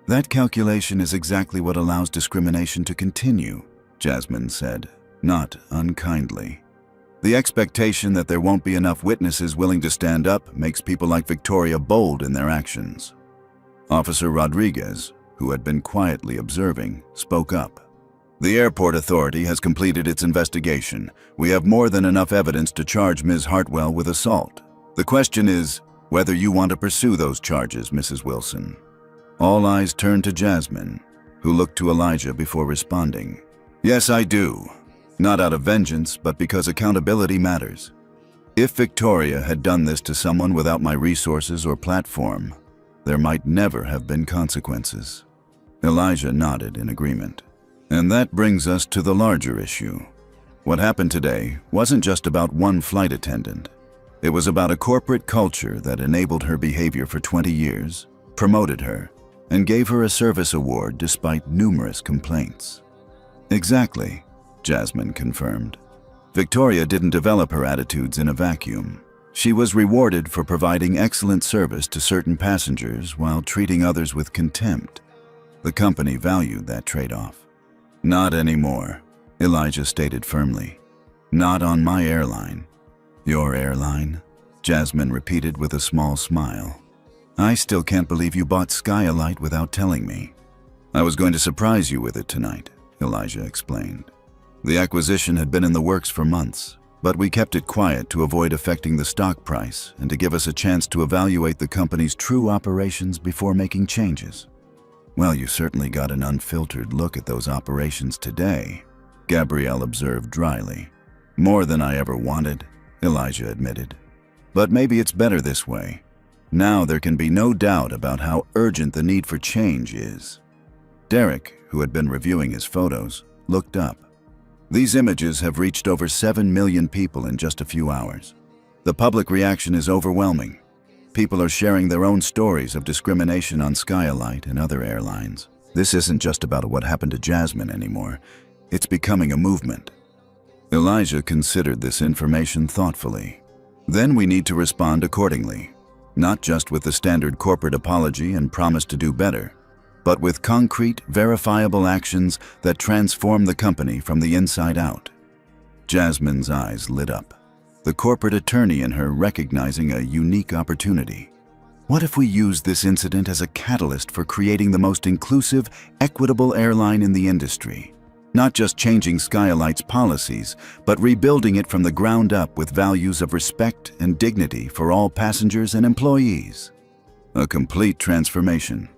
Speaker 1: That calculation is exactly what allows discrimination to continue, Jasmine said, not unkindly. The expectation that there won't be enough witnesses willing to stand up makes people like Victoria bold in their actions. Officer Rodriguez, who had been quietly observing, spoke up. The airport authority has completed its investigation. We have more than enough evidence to charge Ms. Hartwell with assault. The question is whether you want to pursue those charges, Mrs. Wilson. All eyes turned to Jasmine, who looked to Elijah before responding. Yes, I do. Not out of vengeance, but because accountability matters. If Victoria had done this to someone without my resources or platform, there might never have been consequences. Elijah nodded in agreement. And that brings us to the larger issue. What happened today wasn't just about one flight attendant. It was about a corporate culture that enabled her behavior for 20 years, promoted her, and gave her a service award despite numerous complaints. Exactly, Jasmine confirmed. Victoria didn't develop her attitudes in a vacuum. She was rewarded for providing excellent service to certain passengers while treating others with contempt. The company valued that trade-off. Not anymore, Elijah stated firmly. Not on my airline. Your airline? Jasmine repeated with a small smile. I still can't believe you bought Skylight without telling me. I was going to surprise you with it tonight, Elijah explained. The acquisition had been in the works for months, but we kept it quiet to avoid affecting the stock price and to give us a chance to evaluate the company's true operations before making changes. Well, you certainly got an unfiltered look at those operations today, Gabrielle observed dryly. More than I ever wanted, Elijah admitted. But maybe it's better this way. Now there can be no doubt about how urgent the need for change is. Derek, who had been reviewing his photos, looked up. These images have reached over 7 million people in just a few hours. The public reaction is overwhelming. People are sharing their own stories of discrimination on Skylight and other airlines. This isn't just about what happened to Jasmine anymore. It's becoming a movement. Elijah considered this information thoughtfully. Then we need to respond accordingly, not just with the standard corporate apology and promise to do better, but with concrete, verifiable actions that transform the company from the inside out. Jasmine's eyes lit up, the corporate attorney in her recognizing a unique opportunity. What if we use this incident as a catalyst for creating the most inclusive, equitable airline in the industry? Not just changing Skylight's policies, but rebuilding it from the ground up with values of respect and dignity for all passengers and employees. A complete transformation,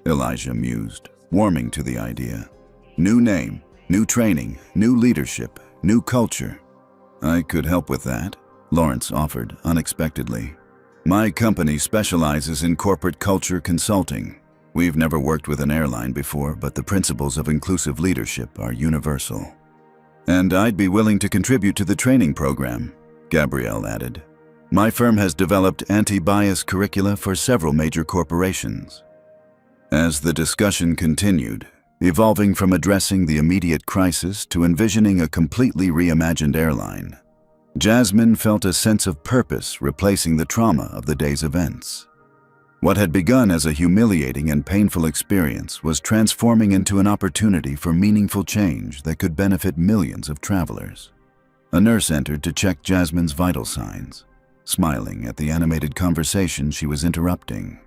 Speaker 1: Elijah mused, warming to the idea. New name, new training, new leadership, new culture. I could help with that, Lawrence offered unexpectedly. My company specializes in corporate culture consulting. We've never worked with an airline before, but the principles of inclusive leadership are universal. And I'd be willing to contribute to the training program, Gabrielle added. My firm has developed anti-bias curricula for several major corporations. As the discussion continued, evolving from addressing the immediate crisis to envisioning a completely reimagined airline, Jasmine felt a sense of purpose replacing the trauma of the day's events. What had begun as a humiliating and painful experience was transforming into an opportunity for meaningful change that could benefit millions of travelers. A nurse entered to check Jasmine's vital signs, smiling at the animated conversation she was interrupting.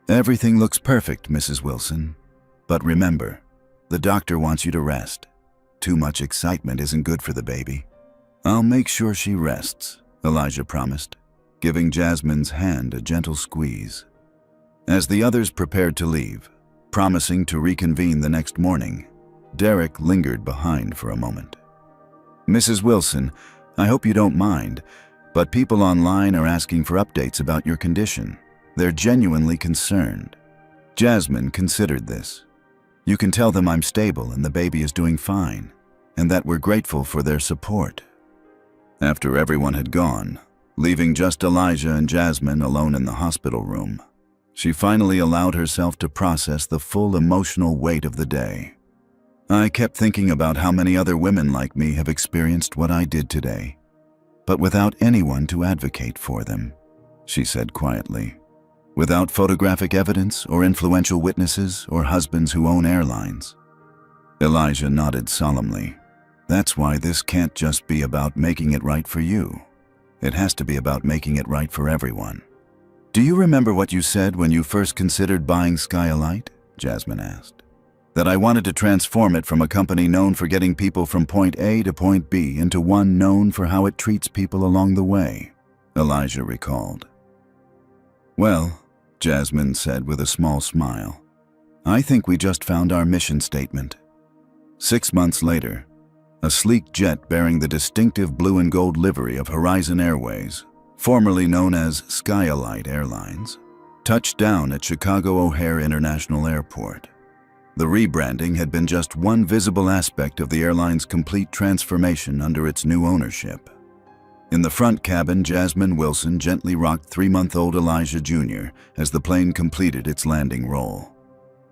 Speaker 1: Everything looks perfect, Mrs. Wilson. But remember, the doctor wants you to rest. Too much excitement isn't good for the baby. I'll make sure she rests, Elijah promised, giving Jasmine's hand a gentle squeeze. As the others prepared to leave, promising to reconvene the next morning, Derek lingered behind for a moment. Mrs. Wilson, I hope you don't mind, but people online are asking for updates about your condition. They're genuinely concerned. Jasmine considered this. You can tell them I'm stable and the baby is doing fine, and that we're grateful for their support. After everyone had gone, leaving just Elijah and Jasmine alone in the hospital room, she finally allowed herself to process the full emotional weight of the day. I kept thinking about how many other women like me have experienced what I did today, but without anyone to advocate for them, she said quietly. Without photographic evidence or influential witnesses or husbands who own airlines. Elijah nodded solemnly. That's why this can't just be about making it right for you. It has to be about making it right for everyone. Do you remember what you said when you first considered buying Skylight? Jasmine asked. That I wanted to transform it from a company known for getting people from point A to point B into one known for how it treats people along the way, Elijah recalled. Well, Jasmine said with a small smile, I think we just found our mission statement. 6 months later, a sleek jet bearing the distinctive blue and gold livery of Horizon Airways, formerly known as Skylight Airlines, touched down at Chicago O'Hare International Airport. The rebranding had been just one visible aspect of the airline's complete transformation under its new ownership. In the front cabin, Jasmine Wilson gently rocked 3-month-old Elijah Jr. as the plane completed its landing roll.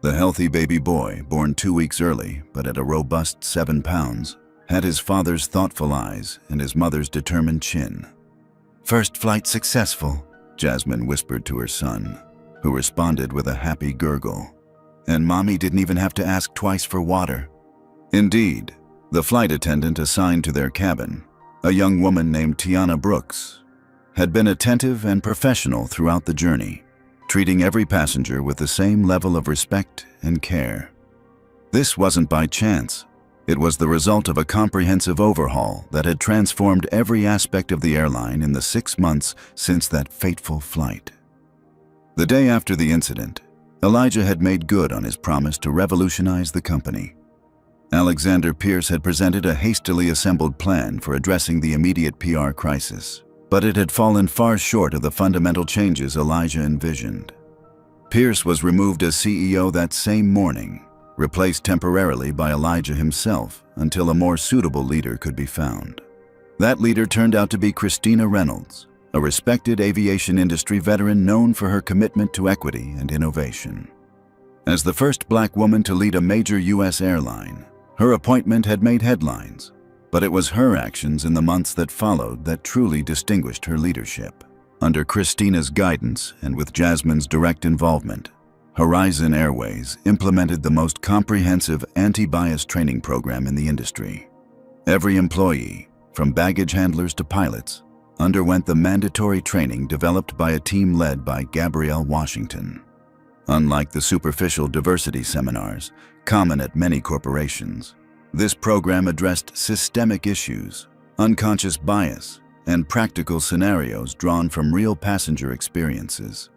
Speaker 1: The healthy baby boy, born 2 weeks early but at a robust 7 pounds, had his father's thoughtful eyes and his mother's determined chin. First flight successful, Jasmine whispered to her son, who responded with a happy gurgle. And Mommy didn't even have to ask twice for water. Indeed, the flight attendant assigned to their cabin, a young woman named Tiana Brooks, had been attentive and professional throughout the journey, treating every passenger with the same level of respect and care. This wasn't by chance. It was the result of a comprehensive overhaul that had transformed every aspect of the airline in the 6 months since that fateful flight. The day after the incident, Elijah had made good on his promise to revolutionize the company. Alexander Pierce had presented a hastily assembled plan for addressing the immediate PR crisis, but it had fallen far short of the fundamental changes Elijah envisioned. Pierce was removed as CEO that same morning, replaced temporarily by Elijah himself until a more suitable leader could be found. That leader turned out to be Christina Reynolds, a respected aviation industry veteran known for her commitment to equity and innovation. As the first black woman to lead a major U.S. airline, her appointment had made headlines, but it was her actions in the months that followed that truly distinguished her leadership. Under Christina's guidance and with Jasmine's direct involvement, Horizon Airways implemented the most comprehensive anti-bias training program in the industry. Every employee, from baggage handlers to pilots, underwent the mandatory training developed by a team led by Gabrielle Washington. Unlike the superficial diversity seminars common at many corporations, this program addressed systemic issues, unconscious bias, and practical scenarios drawn from real passenger experiences.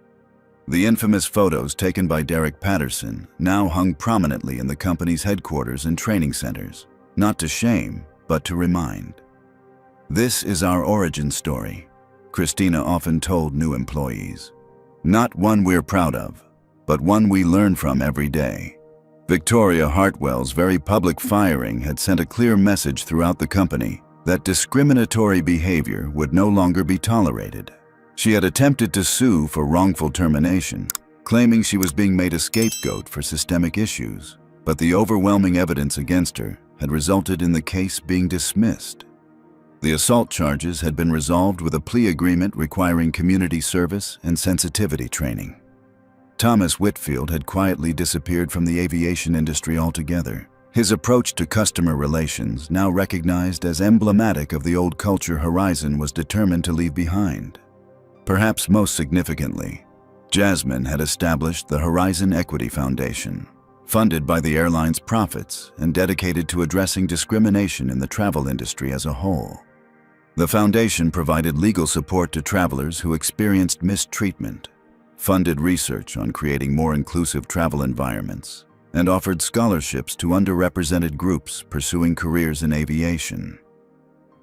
Speaker 1: The infamous photos taken by Derek Patterson now hung prominently in the company's headquarters and training centers, not to shame, but to remind. "This is our origin story," Christina often told new employees. "Not one we're proud of, but one we learn from every day." Victoria Hartwell's very public firing had sent a clear message throughout the company that discriminatory behavior would no longer be tolerated. She had attempted to sue for wrongful termination, claiming she was being made a scapegoat for systemic issues, but the overwhelming evidence against her had resulted in the case being dismissed. The assault charges had been resolved with a plea agreement requiring community service and sensitivity training. Thomas Whitfield had quietly disappeared from the aviation industry altogether, his approach to customer relations now recognized as emblematic of the old culture Horizon was determined to leave behind. Perhaps most significantly, Jasmine had established the Horizon Equity Foundation, funded by the airline's profits and dedicated to addressing discrimination in the travel industry as a whole. The foundation provided legal support to travelers who experienced mistreatment, funded research on creating more inclusive travel environments, and offered scholarships to underrepresented groups pursuing careers in aviation.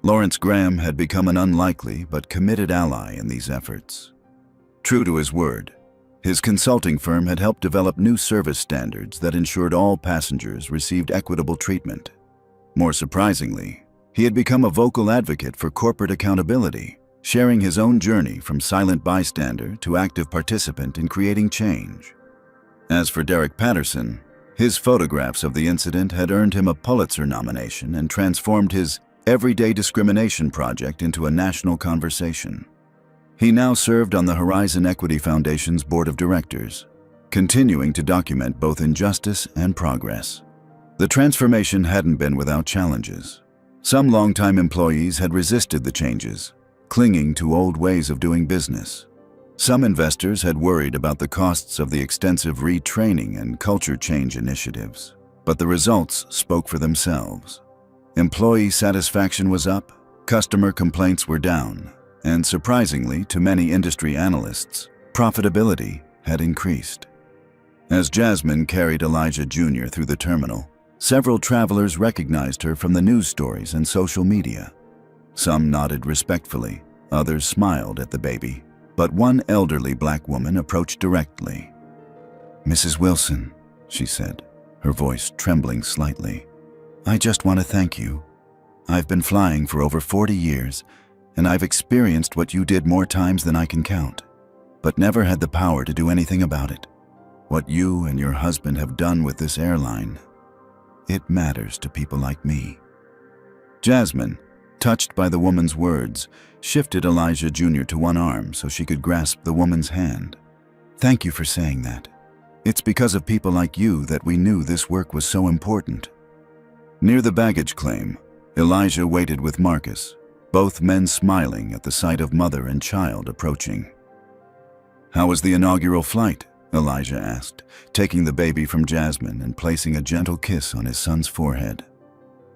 Speaker 1: Lawrence Graham had become an unlikely but committed ally in these efforts. True to his word, his consulting firm had helped develop new service standards that ensured all passengers received equitable treatment. More surprisingly, he had become a vocal advocate for corporate accountability, sharing his own journey from silent bystander to active participant in creating change. As for Derek Patterson, his photographs of the incident had earned him a Pulitzer nomination and transformed his Everyday Discrimination project into a national conversation. He now served on the Horizon Equity Foundation's board of directors, continuing to document both injustice and progress. The transformation hadn't been without challenges. Some longtime employees had resisted the changes, clinging to old ways of doing business. Some investors had worried about the costs of the extensive retraining and culture change initiatives, but the results spoke for themselves. Employee satisfaction was up, customer complaints were down, and surprisingly to many industry analysts, profitability had increased. As Jasmine carried Elijah Jr. through the terminal, several travelers recognized her from the news stories and social media. Some nodded respectfully, others smiled at the baby, but one elderly black woman approached directly. "Mrs. Wilson," she said, her voice trembling slightly, "I just want to thank you. I've been flying for over 40 years, and I've experienced what you did more times than I can count, but never had the power to do anything about it. What you and your husband have done with this airline, it matters to people like me." Jasmine, touched by the woman's words, shifted Elijah Jr. to one arm so she could grasp the woman's hand. "Thank you for saying that. It's because of people like you that we knew this work was so important." Near the baggage claim, Elijah waited with Marcus, both men smiling at the sight of mother and child approaching. "How was the inaugural flight?" Elijah asked, taking the baby from Jasmine and placing a gentle kiss on his son's forehead.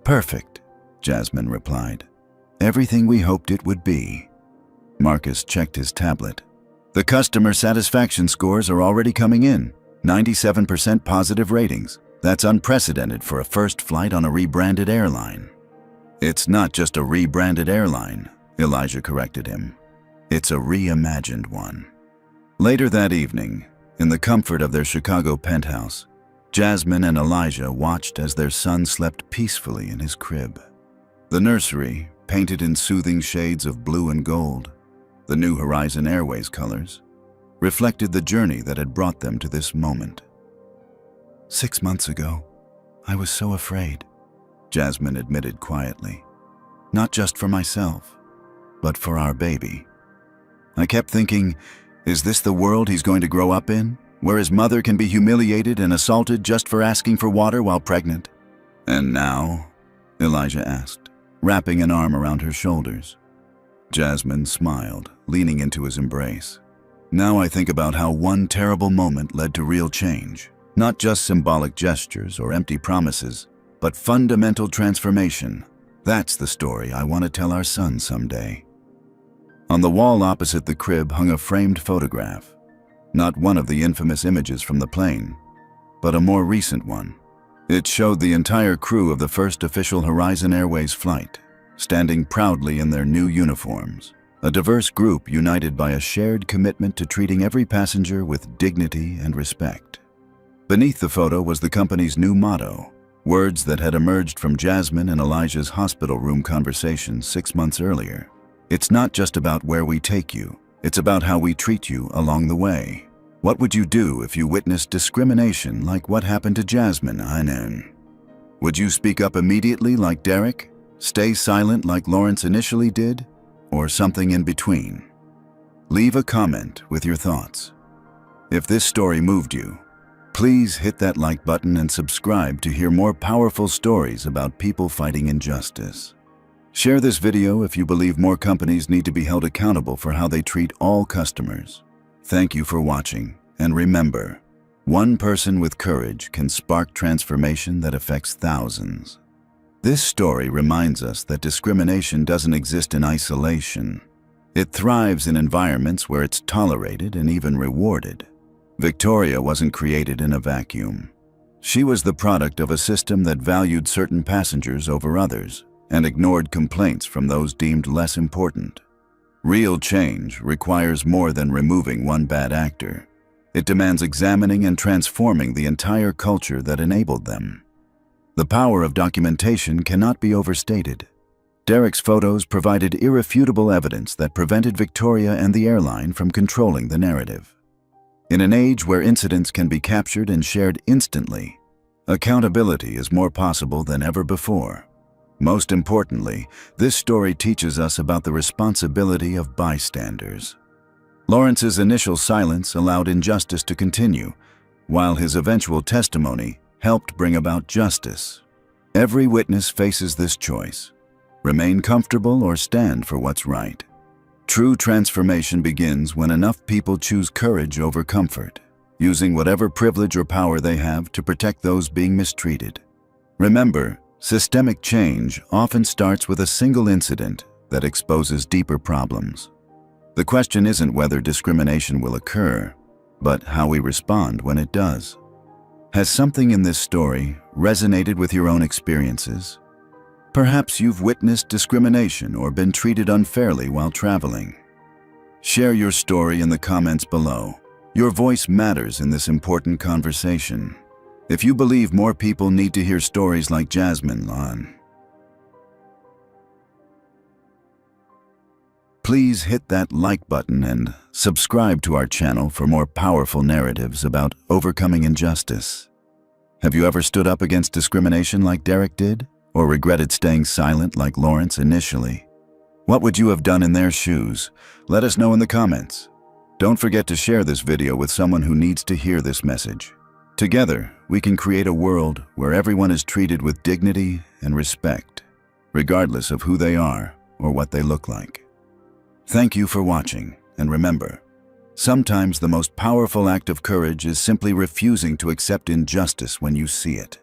Speaker 1: "Perfect," Jasmine replied. "Everything we hoped it would be." Marcus checked his tablet. "The customer satisfaction scores are already coming in, 97% positive ratings. That's unprecedented for a first flight on a rebranded airline." "It's not just a rebranded airline," Elijah corrected him. "It's a reimagined one." Later that evening, in the comfort of their Chicago penthouse, Jasmine and Elijah watched as their son slept peacefully in his crib. The nursery, painted in soothing shades of blue and gold, the New Horizon Airways colors, reflected the journey that had brought them to this moment. "6 months ago, I was so afraid," Jasmine admitted quietly. "Not just for myself, but for our baby. I kept thinking, is this the world he's going to grow up in, where his mother can be humiliated and assaulted just for asking for water while pregnant?" "And now?" Elijah asked, wrapping an arm around her shoulders. Jasmine smiled, leaning into his embrace. "Now I think about how one terrible moment led to real change. Not just symbolic gestures or empty promises, but fundamental transformation. That's the story I want to tell our son someday." On the wall opposite the crib hung a framed photograph. Not one of the infamous images from the plane, but a more recent one. It showed the entire crew of the first official Horizon Airways flight, standing proudly in their new uniforms. A diverse group united by a shared commitment to treating every passenger with dignity and respect. Beneath the photo was the company's new motto, words that had emerged from Jasmine and Elijah's hospital room conversation 6 months earlier. It's not just about where we take you, it's about how we treat you along the way. What would you do if you witnessed discrimination like what happened to Jasmine, Ainan? Would you speak up immediately like Derek? Stay silent like Lawrence initially did? Or something in between? Leave a comment with your thoughts. If this story moved you, please hit that like button and subscribe to hear more powerful stories about people fighting injustice. Share this video if you believe more companies need to be held accountable for how they treat all customers. Thank you for watching, and remember, one person with courage can spark transformation that affects thousands. This story reminds us that discrimination doesn't exist in isolation. It thrives in environments where it's tolerated and even rewarded. Victoria wasn't created in a vacuum. She was the product of a system that valued certain passengers over others and ignored complaints from those deemed less important. Real change requires more than removing one bad actor. It demands examining and transforming the entire culture that enabled them. The power of documentation cannot be overstated. Derek's photos provided irrefutable evidence that prevented Victoria and the airline from controlling the narrative. In an age where incidents can be captured and shared instantly, accountability is more possible than ever before. Most importantly, this story teaches us about the responsibility of bystanders. Lawrence's initial silence allowed injustice to continue, while his eventual testimony helped bring about justice. Every witness faces this choice: remain comfortable or stand for what's right. True transformation begins when enough people choose courage over comfort, using whatever privilege or power they have to protect those being mistreated. Remember, systemic change often starts with a single incident that exposes deeper problems. The question isn't whether discrimination will occur, but how we respond when it does. Has something in this story resonated with your own experiences? Perhaps you've witnessed discrimination or been treated unfairly while traveling. Share your story in the comments below. Your voice matters in this important conversation. If you believe more people need to hear stories like Jasmine, please hit that like button and subscribe to our channel for more powerful narratives about overcoming injustice. Have you ever stood up against discrimination like Derek did, or regretted staying silent like Lawrence initially? What would you have done in their shoes? Let us know in the comments. Don't forget to share this video with someone who needs to hear this message. Together, we can create a world where everyone is treated with dignity and respect, regardless of who they are or what they look like. Thank you for watching, and remember, sometimes the most powerful act of courage is simply refusing to accept injustice when you see it.